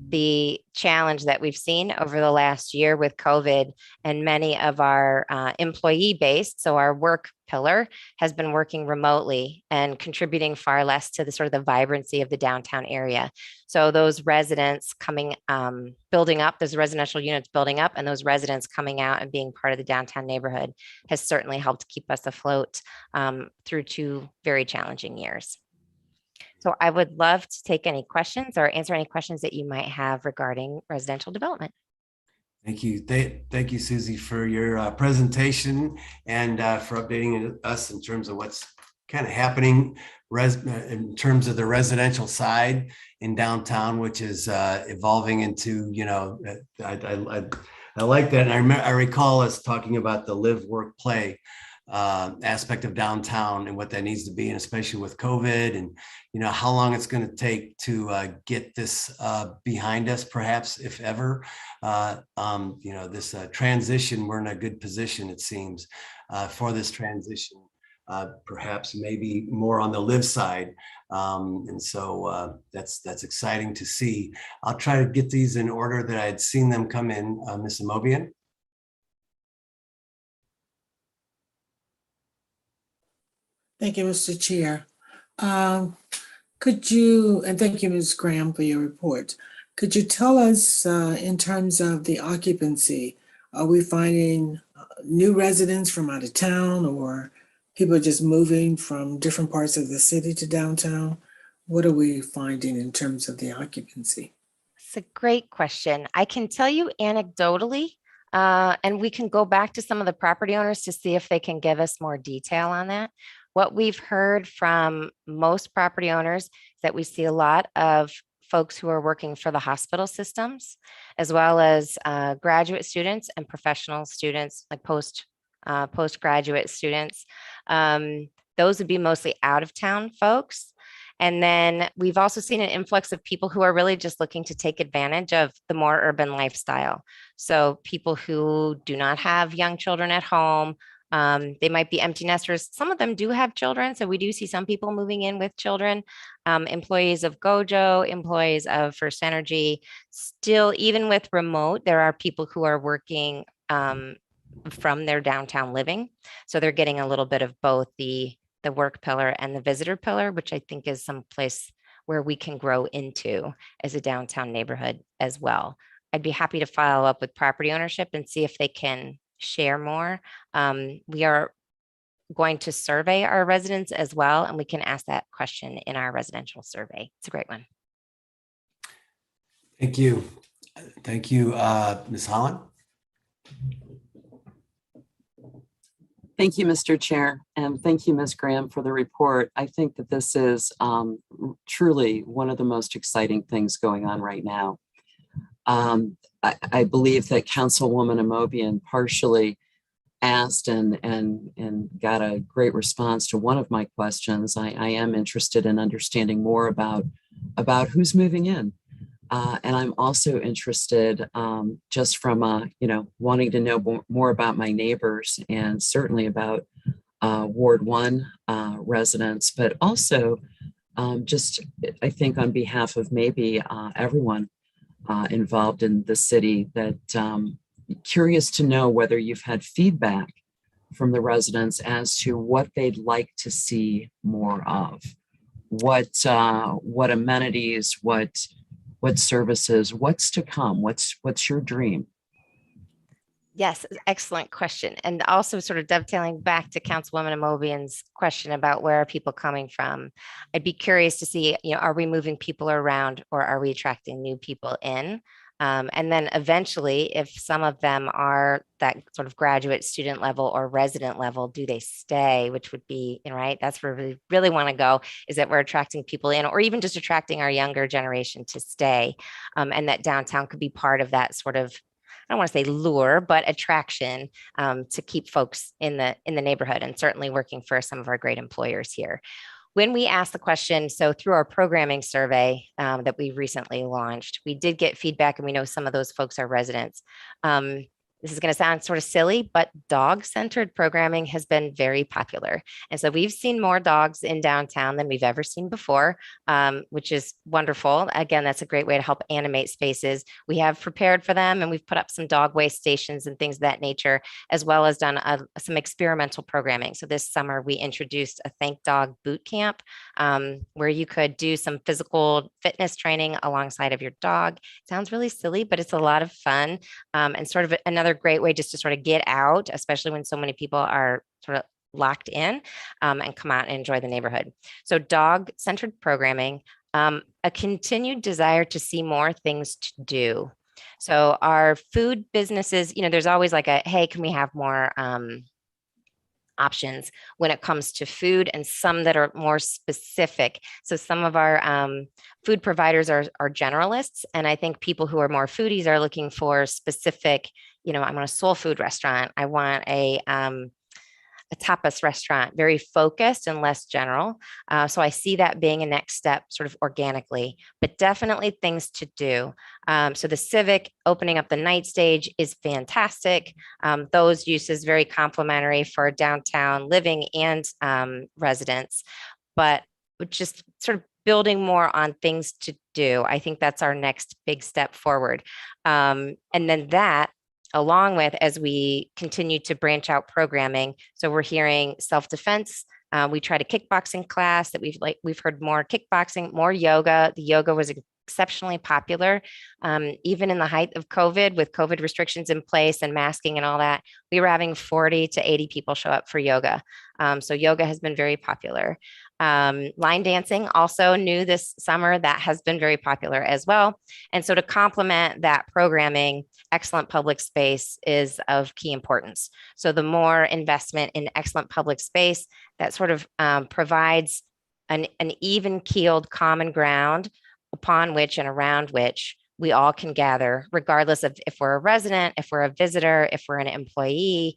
the challenge that we've seen over the last year with COVID, and many of our employee base, so our work pillar, has been working remotely and contributing far less to the sort of the vibrancy of the downtown area. So those residents coming, building up, those residential units building up, and those residents coming out and being part of the downtown neighborhood has certainly helped keep us afloat through 2 very challenging years. So I would love to take any questions or answer any questions that you might have regarding residential development. Thank you. Thank you, Susie, for your presentation and for updating us in terms of what's kind of happening in terms of the residential side in downtown, which is evolving into, I like that. And I recall us talking about the live, work, play aspect of downtown and what that needs to be, and especially with COVID and how long it's going to take to get this behind us, perhaps, if ever. This transition, we're in a good position, it seems, for this transition, perhaps maybe more on the live side. And so that's exciting to see. I'll try to get these in order that I had seen them come in. Ms. Amobian. Thank you, Mr. Chair. Could you, and thank you, Ms. Graham, for your report. Could you tell us in terms of the occupancy, are we finding new residents from out of town, or people just moving from different parts of the city to downtown? What are we finding in terms of the occupancy? It's a great question. I can tell you anecdotally, and we can go back to some of the property owners to see if they can give us more detail on that. What we've heard from most property owners is that we see a lot of folks who are working for the hospital systems, as well as graduate students and professional students, like postgraduate students. Those would be mostly out of town folks. And then we've also seen an influx of people who are really just looking to take advantage of the more urban lifestyle. So people who do not have young children at home, they might be empty nesters. Some of them do have children. So we do see some people moving in with children, employees of Gojo, employees of First Energy. Still, even with remote, there are people who are working from their downtown living. So they're getting a little bit of both the work pillar and the visitor pillar, which I think is some place where we can grow into as a downtown neighborhood as well. I'd be happy to follow up with property ownership and see if they can share more. We are going to survey our residents as well, and we can ask that question in our residential survey. It's a great one. Thank you. Thank you, Ms. Holland. Thank you, Mr. Chair, and thank you, Ms. Graham, for the report. I think that this is truly one of the most exciting things going on right now. I believe that Councilwoman Amobian partially asked and got a great response to one of my questions. I am interested in understanding more about who's moving in. And I'm also interested just from, wanting to know more about my neighbors and certainly about Ward 1 residents, but also just, I think on behalf of maybe everyone involved in the city, that curious to know whether you've had feedback from the residents as to what they'd like to see more of, what amenities, what services, what's to come, what's your dream? Yes, excellent question. And also sort of dovetailing back to Councilwoman Amobian's question about where are people coming from. I'd be curious to see, are we moving people around or are we attracting new people in? And then eventually, if some of them are that sort of graduate student level or resident level, do they stay, which would be, right? That's where we really want to go, is that we're attracting people in, or even just attracting our younger generation to stay. And that downtown could be part of that sort of, I don't want to say lure, but attraction to keep folks in the neighborhood, and certainly working for some of our great employers here. When we asked the question, so through our programming survey that we recently launched, we did get feedback, and we know some of those folks are residents. This is going to sound sort of silly, but dog-centered programming has been very popular. And so we've seen more dogs in downtown than we've ever seen before, which is wonderful. Again, that's a great way to help animate spaces. We have prepared for them, and we've put up some dog waste stations and things of that nature, as well as done some experimental programming. So this summer, we introduced a Thank Dog boot camp, where you could do some physical fitness training alongside of your dog. Sounds really silly, but it's a lot of fun, and sort of another great way just to sort of get out, especially when so many people are sort of locked in, and come out and enjoy the neighborhood. So dog-centered programming, a continued desire to see more things to do. So our food businesses, there's always like hey, can we have more options when it comes to food, and some that are more specific. So some of our food providers are generalists, and I think people who are more foodies are looking for specific, I want a soul food restaurant. I want a tapas restaurant, very focused and less general. So I see that being a next step sort of organically, but definitely things to do. So the Civic opening up the night stage is fantastic. Those uses very complementary for downtown living and residents, but just sort of building more on things to do. I think that's our next big step forward. And then that, along with, as we continue to branch out programming. So we're hearing self-defense. We tried a kickboxing class that we've heard more kickboxing, more yoga. The yoga was exceptionally popular. Even in the height of COVID, with COVID restrictions in place and masking and all that, we were having 40 to 80 people show up for yoga. So yoga has been very popular. Line dancing, also new this summer, that has been very popular as well. And so to complement that programming, excellent public space is of key importance. So the more investment in excellent public space, that sort of provides an even keeled common ground upon which and around which we all can gather, regardless of if we're a resident, if we're a visitor, if we're an employee,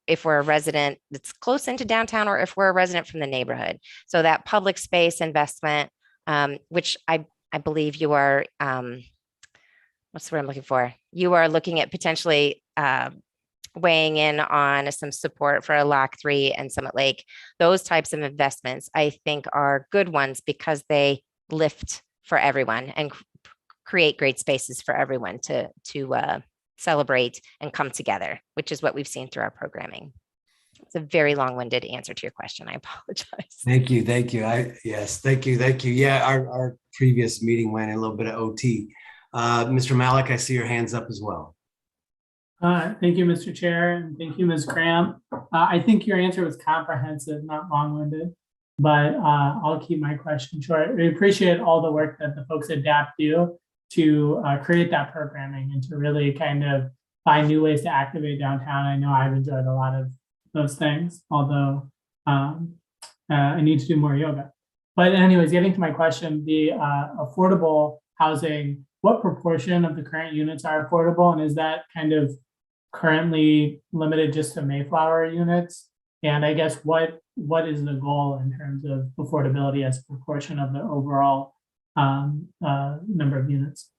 if we're a resident that's close into downtown, or if we're a resident from the neighborhood. So that public space investment, which I believe you are, what's the word I'm looking for? You are looking at potentially weighing in on some support for a Lock 3 and Summit Lake. Those types of investments, I think, are good ones because they lift for everyone and create great spaces for everyone to celebrate and come together, which is what we've seen through our programming. It's a very long-winded answer to your question. I apologize. Thank you. Thank you. Yes, thank you. Thank you. Yeah, our previous meeting went a little bit of OT. Mr. Malik, I see your hands up as well. Thank you, Mr. Chair, and thank you, Ms. Graham. I think your answer was comprehensive, not long-winded, but I'll keep my question short. We appreciate all the work that the folks at DAP do to create that programming and to really kind of find new ways to activate downtown. I know I've enjoyed a lot of those things, although I need to do more yoga. But anyways, getting to my question, the affordable housing, what proportion of the current units are affordable? And is that kind of currently limited just to Mayflower units? And I guess what is the goal in terms of affordability as a proportion of the overall number of units?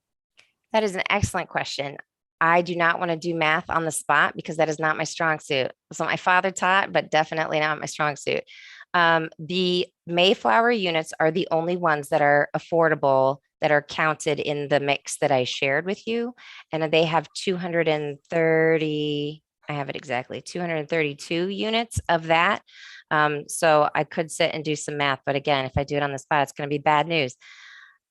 That is an excellent question. I do not want to do math on the spot because that is not my strong suit. So my father taught, but definitely not my strong suit. The Mayflower units are the only ones that are affordable that are counted in the mix that I shared with you. And they have 230, I have it exactly, 232 units of that. So I could sit and do some math, but again, if I do it on the spot, it's going to be bad news.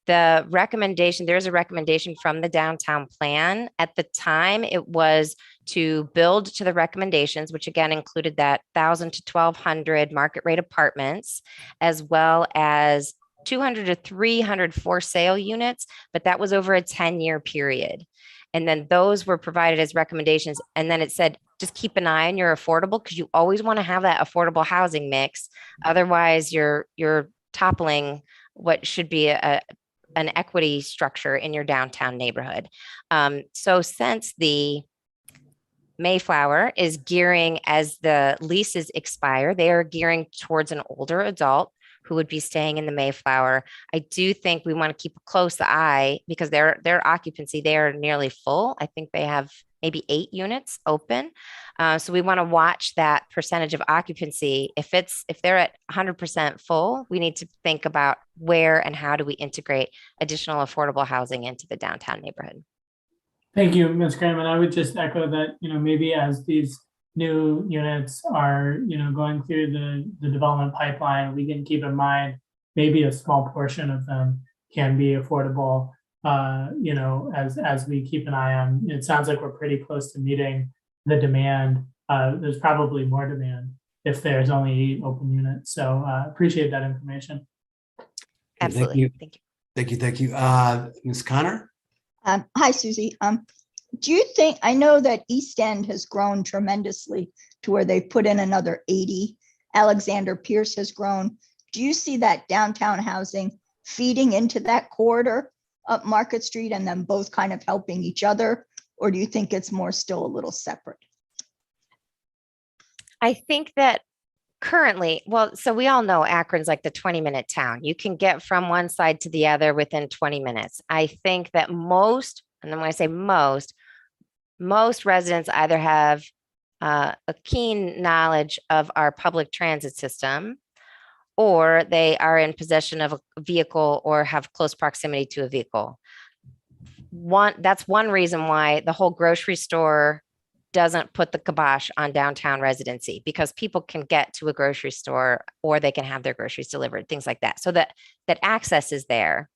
The recommendation, there's a recommendation from the downtown plan. At the time, it was to build to the recommendations, which again included that 1,000 to 1,200 market rate apartments, as well as 200 to 300 for sale units, but that was over a 10-year period. And then those were provided as recommendations. And then it said, just keep an eye on your affordable, because you always want to have that affordable housing mix. Otherwise, you're toppling what should be an equity structure in your downtown neighborhood. So since the Mayflower is gearing, as the leases expire, they are gearing towards an older adult who would be staying in the Mayflower. I do think we want to keep a close eye, because their occupancy, they are nearly full. I think they have maybe 8 units open. So we want to watch that percentage of occupancy. If they're at 100% full, we need to think about where and how do we integrate additional affordable housing into the downtown neighborhood. Thank you, Ms. Graham. And I would just echo that, maybe as these new units are, going through the development pipeline, we can keep in mind maybe a small portion of them can be affordable, as we keep an eye on. It sounds like we're pretty close to meeting the demand. There's probably more demand if there's only 8 open units. So appreciate that information. Absolutely. Thank you. Ms. Connor? Hi, Susie. Do you think, I know that East End has grown tremendously to where they've put in another 80. Alexander Pierce has grown. Do you see that downtown housing feeding into that corridor up Market Street and then both kind of helping each other? Or do you think it's more still a little separate? I think that currently, so we all know Akron's like the 20-minute town. You can get from one side to the other within 20 minutes. I think that most, and then when I say most residents either have a keen knowledge of our public transit system, or they are in possession of a vehicle or have close proximity to a vehicle. That's one reason why the whole grocery store doesn't put the kibosh on downtown residency, because people can get to a grocery store or they can have their groceries delivered, things like that. So that access is there.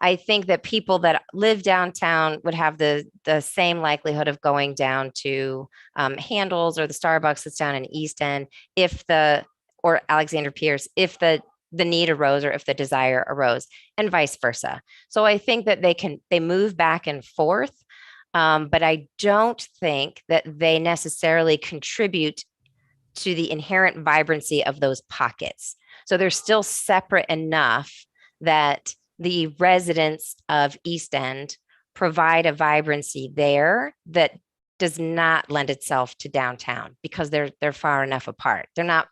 I think that people that live downtown would have the same likelihood of going down to Handles or the Starbucks that's down in East End, or Alexander Pierce, if the need arose or if the desire arose, and vice versa. So I think that they move back and forth. But I don't think that they necessarily contribute to the inherent vibrancy of those pockets. So they're still separate enough that the residents of East End provide a vibrancy there that does not lend itself to downtown, because they're far enough apart. They're not,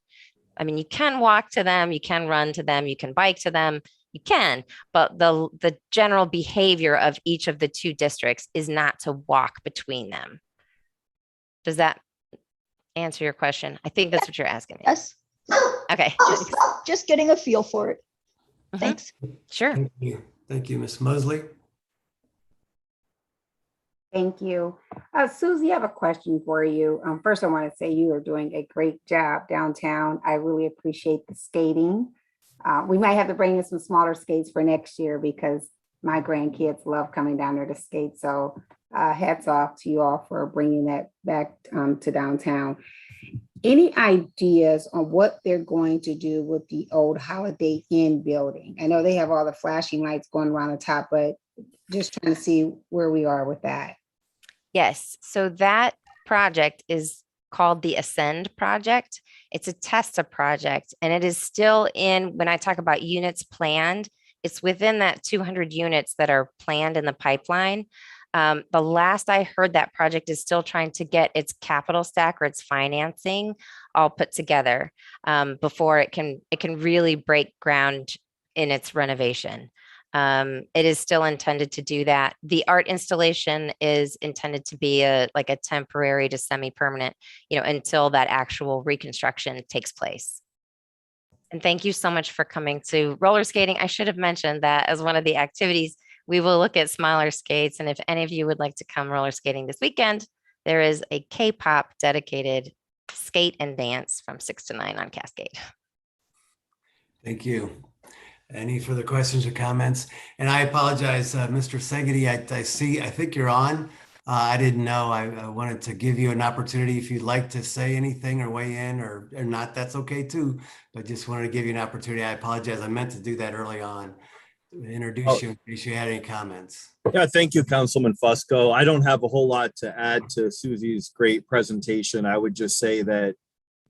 you can walk to them, you can run to them, you can bike to them, you can, but the general behavior of each of the 2 districts is not to walk between them. Does that answer your question? I think that's what you're asking me. Yes. Okay. Just getting a feel for it. Mm-hmm. Thanks. Sure. Thank you, Ms. Mosley. Thank you. Susie, I have a question for you. First, I want to say you are doing a great job downtown. I really appreciate the skating. We might have to bring in some smaller skates for next year, because my grandkids love coming down there to skate. So hats off to you all for bringing that back to downtown. Any ideas on what they're going to do with the old Holiday Inn building? I know they have all the flashing lights going around the top, but just trying to see where we are with that. Yes. So that project is called the Ascend project. It's a TESTA project, and it is still when I talk about units planned, it's within that 200 units that are planned in the pipeline. The last I heard, that project is still trying to get its capital stack or its financing all put together before it can really break ground in its renovation. It is still intended to do that. The art installation is intended to be a temporary to semi-permanent, until that actual reconstruction takes place. And thank you so much for coming to roller skating. I should have mentioned that as one of the activities, we will look at smaller skates. And if any of you would like to come roller skating this weekend, there is a K-pop dedicated skate and dance from 6 to 9 on Cascade. Thank you. Any further questions or comments? And I apologize, Mr. Segedy, I think you're on. I didn't know. I wanted to give you an opportunity if you'd like to say anything or weigh in or not, that's okay too. But just wanted to give you an opportunity. I apologize. I meant to do that early on. Introduce you in case you had any comments. Yeah, thank you, Councilman Fusco. I don't have a whole lot to add to Susie's great presentation. I would just say that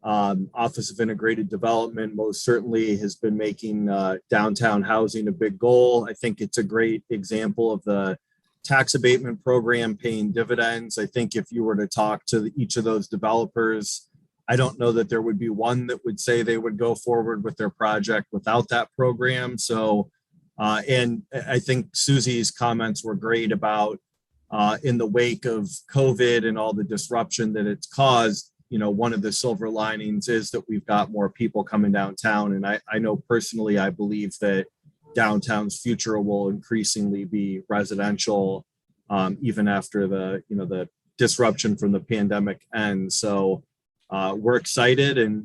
Office of Integrated Development most certainly has been making downtown housing a big goal. I think it's a great example of the tax abatement program paying dividends. I think if you were to talk to each of those developers, I don't know that there would be one that would say they would go forward with their project without that program. So and I think Susie's comments were great about in the wake of COVID and all the disruption that it's caused, you know, one of the silver linings is that we've got more people coming downtown. And I know personally, I believe that downtown's future will increasingly be residential, even after the disruption from the pandemic ends. So we're excited. And,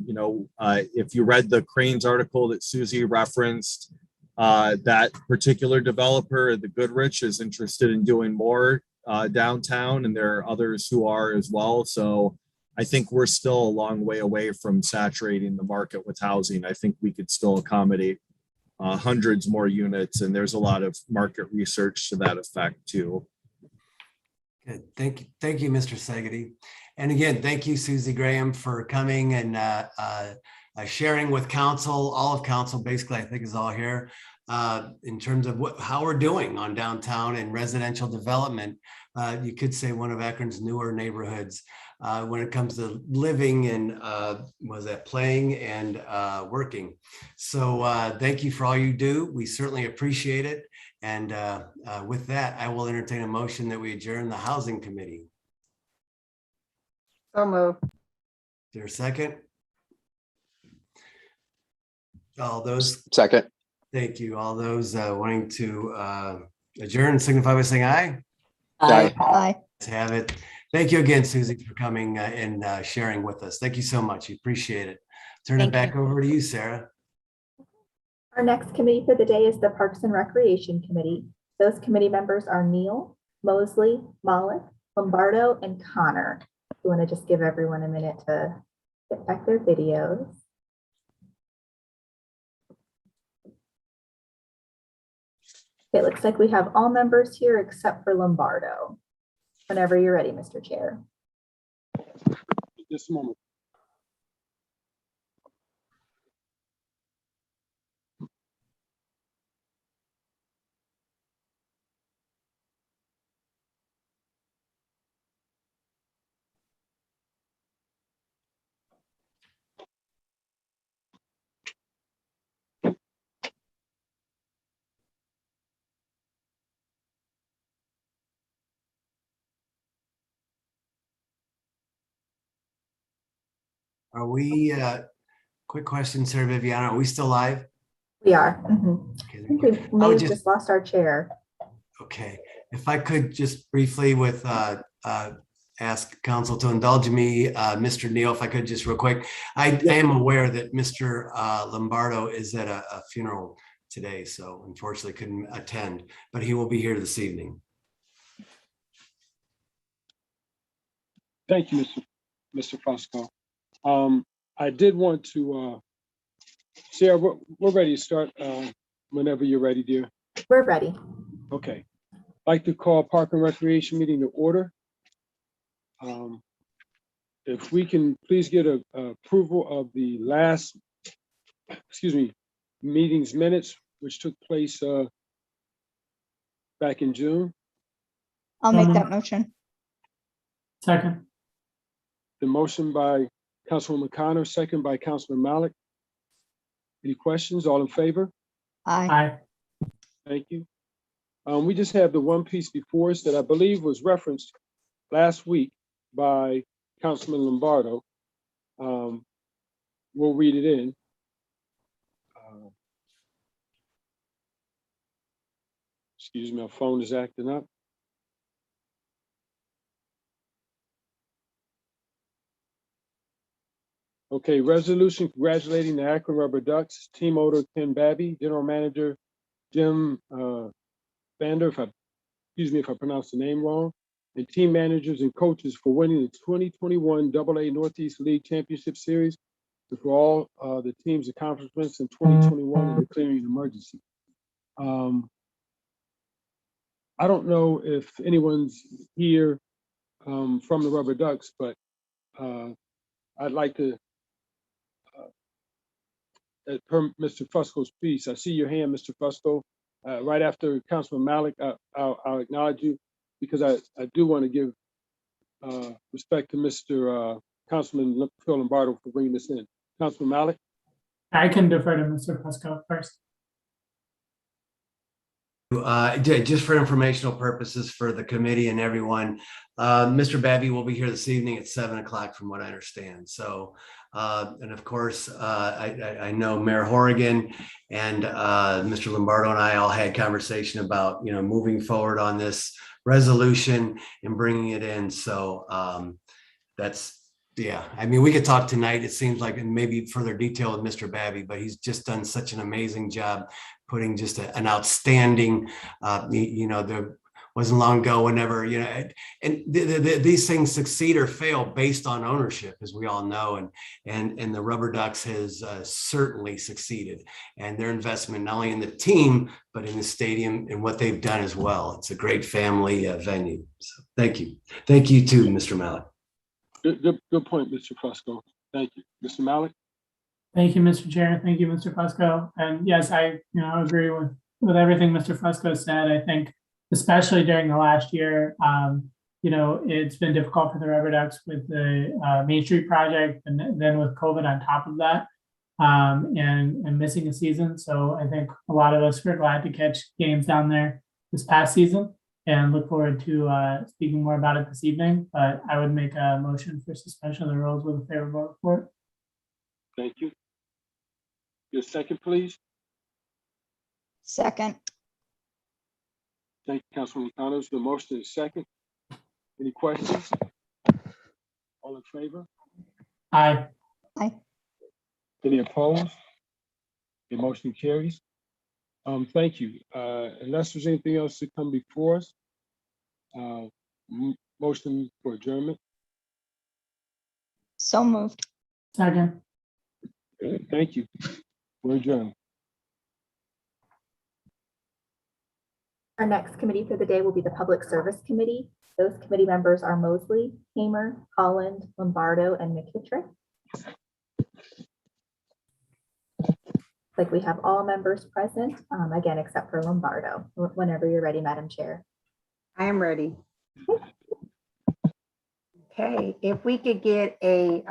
if you read the Cranes article that Susie referenced, that particular developer, the Goodrich, is interested in doing more downtown, and there are others who are as well. So I think we're still a long way away from saturating the market with housing. I think we could still accommodate hundreds more units, and there's a lot of market research to that effect too. Good. Thank you, Mr. Segedy. And again, thank you, Susie Graham, for coming and sharing with council. All of council, basically, I think is all here in terms of how we're doing on downtown and residential development. You could say one of Akron's newer neighborhoods when it comes to living and playing and working. So thank you for all you do. We certainly appreciate it. And with that, I will entertain a motion that we adjourn the Housing Committee. So moved. Is there a second? All those. Second. Thank you. All those wanting to adjourn signify by saying aye. Aye. Aye. Let's have it. Thank you again, Susie, for coming and sharing with us. Thank you so much. We appreciate it. Turn it back over to you, Sarah. Our next committee for the day is the Parks and Recreation Committee. Those committee members are Neal, Mosley, Malik, Lombardo, and Connor. We want to just give everyone a minute to get back their videos. It looks like we have all members here except for Lombardo. Whenever you're ready, Mr. Chair. Just a moment. Are we, quick question, Sarah Viviana, are we still live? We are. I think we may have just lost our chair. Okay, if I could just briefly ask council to indulge me, Mr. Neal, if I could just real quick. I am aware that Mr. Lombardo is at a funeral today, so unfortunately couldn't attend, but he will be here this evening. Thank you, Mr. Fusco. I did want to, Sarah, we're ready to start whenever you're ready, dear. We're ready. Okay. I'd like to call Park and Recreation meeting to order. If we can please get a approval of the last, meeting's minutes, which took place back in June. I'll make that motion. Second. The motion by Councilwoman Connor, second by Councilman Malik. Any questions? All in favor? Aye. Aye. Thank you. We just have the one piece before us that I believe was referenced last week by Councilman Lombardo. We'll read it in. Excuse me, my phone is acting up. Okay, resolution congratulating the Akron Rubber Ducks, team owner Ken Babby, general manager Jim Vander, if I pronounced the name wrong, and team managers and coaches for winning the 2021 AA Northeast League Championship Series, and for all the team's accomplishments in 2021 and declaring an emergency. I don't know if anyone's here from the Rubber Ducks, but I'd like to, as per Mr. Fusco's piece, I see your hand, Mr. Fusco. Right after Councilman Malik, I'll acknowledge you, because I do want to give respect to Mr. Councilman Phil Lombardo for bringing this in. Councilman Malik? I can defer to Mr. Fusco first. Just for informational purposes for the committee and everyone, Mr. Babby will be here this evening at 7 o'clock from what I understand. So, and of course, I know Mayor Horrigan and Mr. Lombardo and I all had conversation about, moving forward on this resolution and bringing it in. So yeah, I mean, we could talk tonight, it seems like, and maybe further detail with Mr. Babby, but he's just done such an amazing job putting just an outstanding, there wasn't long ago whenever, and these things succeed or fail based on ownership, as we all know, and the Rubber Ducks has certainly succeeded, and their investment not only in the team, but in the stadium and what they've done as well. It's a great family venue. So thank you. Thank you too, Mr. Malik. Good point, Mr. Fusco. Thank you. Mr. Malik? Thank you, Mr. Chair. Thank you, Mr. Fusco. And yes, I agree with everything Mr. Fusco said. I think, especially during the last year, it's been difficult for the Rubber Ducks with the Main Street project, and then with COVID on top of that, and missing a season. So I think a lot of us were glad to catch games down there this past season, and look forward to speaking more about it this evening. But I would make a motion for suspension of the rules with a favorable report. Thank you. Your second, please. Second. Thank you, Councilman Connors. The motion is second. Any questions? All in favor? Aye. Aye. Any opposed? The motion carries. Thank you. Unless there's anything else to come before us, motion for adjournment. So moved. Second. Thank you. We're adjourned. Our next committee for the day will be the Public Service Committee. Those committee members are Mosley, Hamer, Holland, Lombardo, and McKittrick. Like we have all members present, again, except for Lombardo. Whenever you're ready, Madam Chair. I am ready. Okay, if we could get a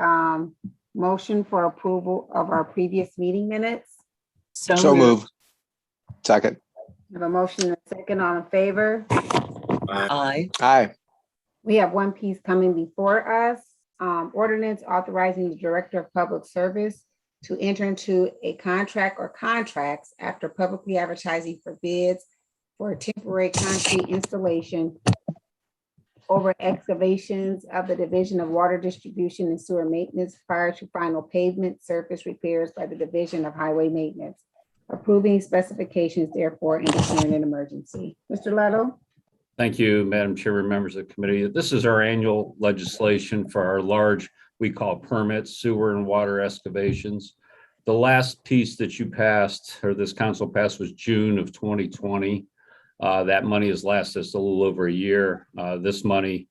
motion for approval of our previous meeting minutes. So moved. Second. We have a motion and a second. All in favor? Aye. Aye. We have one piece coming before us. Ordinance authorizing the Director of Public Service to enter into a contract or contracts after publicly advertising for bids for a temporary concrete installation over excavations of the Division of Water Distribution and Sewer Maintenance prior to final pavement surface repairs by the Division of Highway Maintenance. Approving specifications, therefore, and declaring an emergency. Mr. Leto? Thank you, Madam Chair, members of the committee. This is our annual legislation for our large, we call permits, sewer and water excavations. The last piece that you passed, or this council passed, was June of 2020. That money has lasted us a little over a year. This money,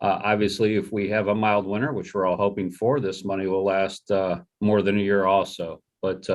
obviously, if we have a mild winter, which we're all hoping for, this money will last more than a year also. But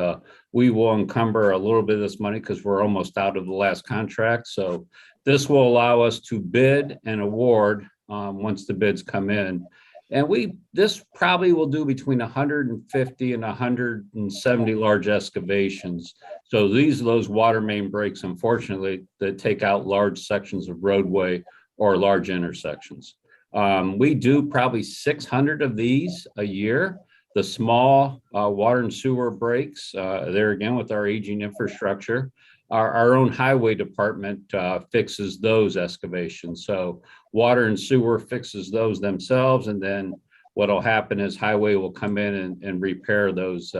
we will encumber a little bit of this money because we're almost out of the last contract. So this will allow us to bid and award once the bids come in. And this probably will do between 150 and 170 large excavations. So these are those water main breaks, unfortunately, that take out large sections of roadway or large intersections. We do probably 600 of these a year. The small water and sewer breaks, there again with our aging infrastructure, our own highway department fixes those excavations. So water and sewer fixes those themselves, and then what'll happen is highway will come in and repair those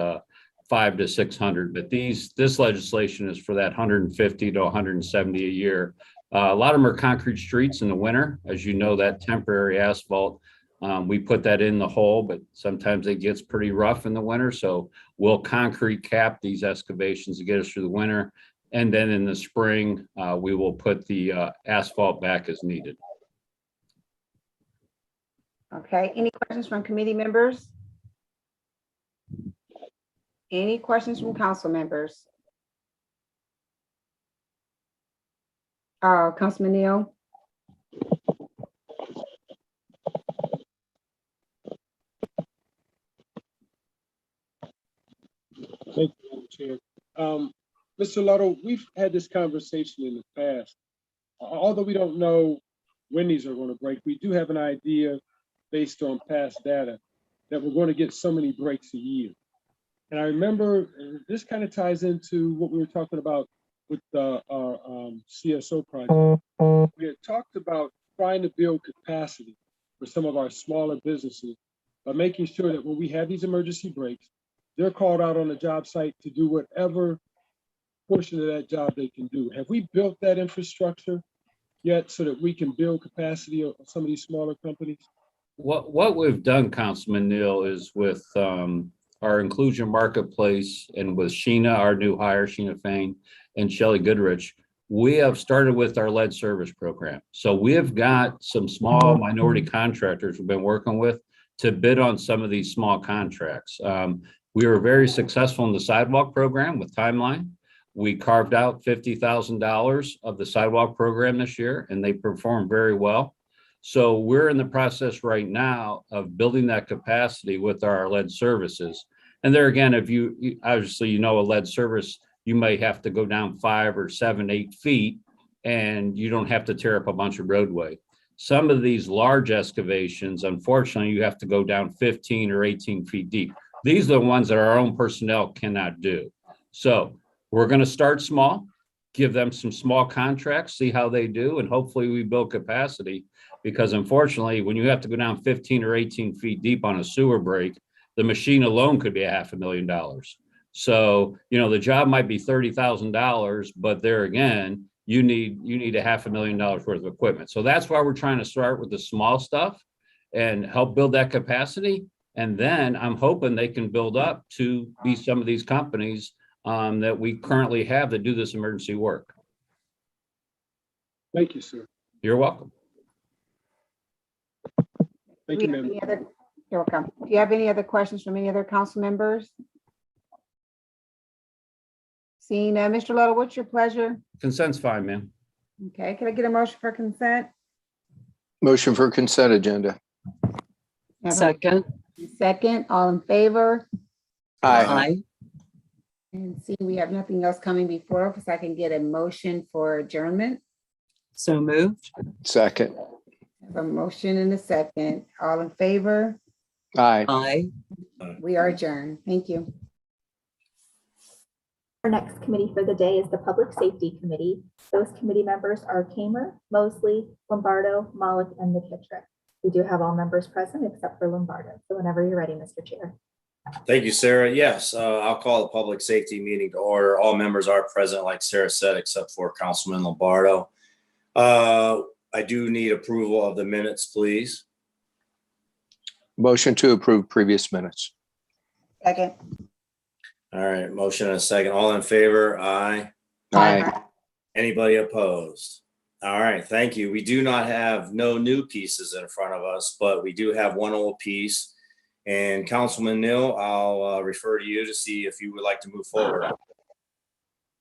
500 to 600, but this legislation is for that 150 to 170 a year. A lot of them are concrete streets in the winter. As you know, that temporary asphalt, we put that in the hole, but sometimes it gets pretty rough in the winter. So we'll concrete cap these excavations to get us through the winter. And then in the spring, we will put the asphalt back as needed. Okay, any questions from committee members? Any questions from council members? Councilman Neal? Thank you, Madam Chair. Mr. Luttle, we've had this conversation in the past. Although we don't know when these are going to break, we do have an idea based on past data that we're going to get so many breaks a year. And I remember this kind of ties into what we were talking about with our CSO project. We had talked about trying to build capacity for some of our smaller businesses by making sure that when we have these emergency breaks, they're called out on the job site to do whatever portion of that job they can do. Have we built that infrastructure yet so that we can build capacity of some of these smaller companies? What we've done, Councilman Neal, is with our inclusion marketplace and with Sheena, our new hire, Sheena Fain, and Shelley Goodrich, we have started with our lead service program. So we have got some small minority contractors we've been working with to bid on some of these small contracts. We were very successful in the sidewalk program with Timeline. We carved out $50,000 of the sidewalk program this year, and they performed very well. So we're in the process right now of building that capacity with our lead services. And there again, if you obviously, a lead service, you may have to go down 5 or 7, 8 feet, and you don't have to tear up a bunch of roadway. Some of these large excavations, unfortunately, you have to go down 15 or 18 feet deep. These are the ones that our own personnel cannot do. So we're going to start small, give them some small contracts, see how they do, and hopefully we build capacity. Because unfortunately, when you have to go down 15 or 18 feet deep on a sewer break, the machine alone could be $500,000. So, the job might be $30,000, but there again, you need $500,000 worth of equipment. So that's why we're trying to start with the small stuff and help build that capacity. And then I'm hoping they can build up to be some of these companies that we currently have that do this emergency work. Thank you, sir. You're welcome. Thank you, ma'am. You're welcome. Do you have any other questions from any other council members? Seeing Mr. Luttle, what's your pleasure? Consent's fine, ma'am. Okay, can I get a motion for consent? Motion for consent agenda. Second. Second, all in favor? Aye. And see, we have nothing else coming before us. I can get a motion for adjournment. So moved. Second. I have a motion and a second. All in favor? Aye. Aye. We are adjourned. Thank you. Our next committee for the day is the Public Safety Committee. Those committee members are Kamer, Mosley, Lombardo, Malik, and McKittrick. We do have all members present except for Lombardo. So whenever you're ready, Mr. Chair. Thank you, Sarah. Yes, I'll call the public safety meeting to order. All members are present, like Sarah said, except for Councilman Lombardo. I do need approval of the minutes, please. Motion to approve previous minutes. Second. All right, motion and a second. All in favor? Aye. Aye. Anybody opposed? All right, thank you. We do not have no new pieces in front of us, but we do have one old piece. And Councilman Neal, I'll refer to you to see if you would like to move forward.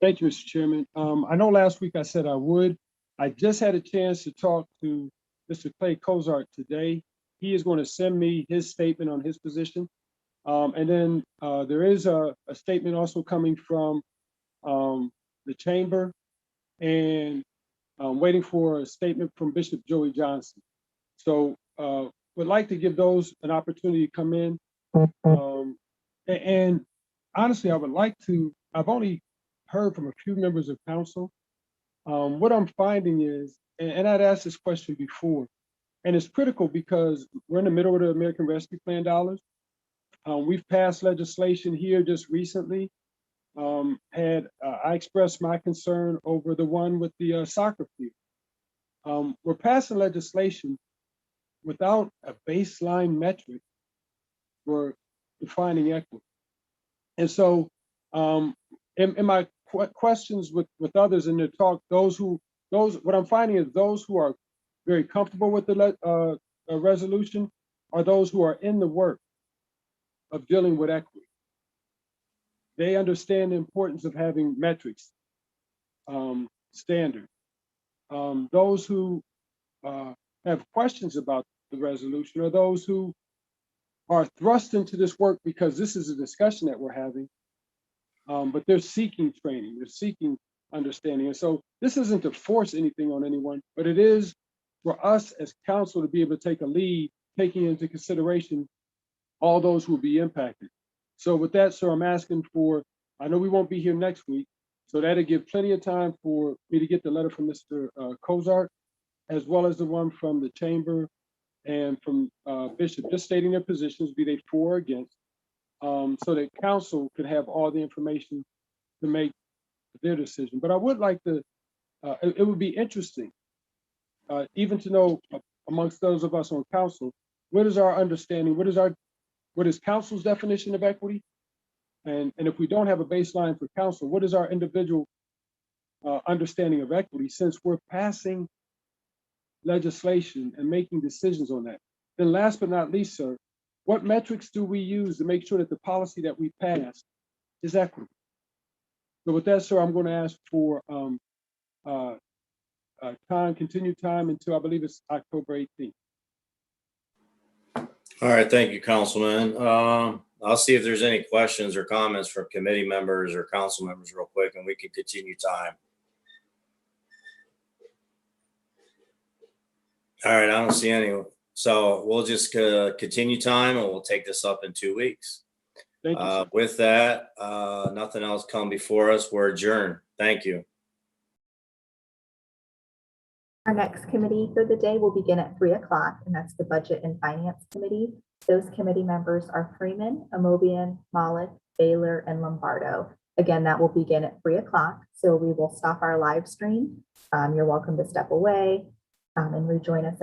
Thank you, Mr. Chairman. I know last week I said I would. I just had a chance to talk to Mr. Clay Cozart today. He is going to send me his statement on his position. And then there is a statement also coming from the chamber, and I'm waiting for a statement from Bishop Joey Johnson. So would like to give those an opportunity to come in. And honestly, I would like to, I've only heard from a few members of council. What I'm finding is, and I'd asked this question before, and it's critical because we're in the middle of the American Rescue Plan dollars. We've passed legislation here just recently. I expressed my concern over the one with the soccer field. We're passing legislation without a baseline metric for defining equity. And so in my questions with others in their talk, what I'm finding is those who are very comfortable with the resolution are those who are in the work of dealing with equity. They understand the importance of having metrics, standard. Those who have questions about the resolution are those who are thrust into this work because this is a discussion that we're having, but they're seeking training, they're seeking understanding. And so this isn't to force anything on anyone, but it is for us as council to be able to take a lead, taking into consideration all those who will be impacted. So with that, sir, I'm asking for, I know we won't be here next week, so that'll give plenty of time for me to get the letter from Mr. Kozart, as well as the one from the chamber and from Bishop, just stating their positions, be they for or against, so that council could have all the information to make their decision. But I would like to, it would be interesting, even to know amongst those of us on council, what is our understanding, what is council's definition of equity? And if we don't have a baseline for council, what is our individual understanding of equity, since we're passing legislation and making decisions on that? Then last but not least, sir, what metrics do we use to make sure that the policy that we pass is equitable? So with that, sir, I'm going to ask for continued time until I believe it's October 18th. All right, thank you, Councilman. I'll see if there's any questions or comments from committee members or council members real quick, and we can continue time. All right, I don't see any. So we'll just continue time, and we'll take this up in 2 weeks. Thank you, with that, nothing else come before us. We're adjourned. Thank you. Our next committee for the day will begin at 3 o'clock, and that's the Budget and Finance Committee. Those committee members are Freeman, Amobian, Malik, Baylor, and Lombardo. Again, that will begin at 3 o'clock. So we will stop our live stream. You're welcome to step away and rejoin us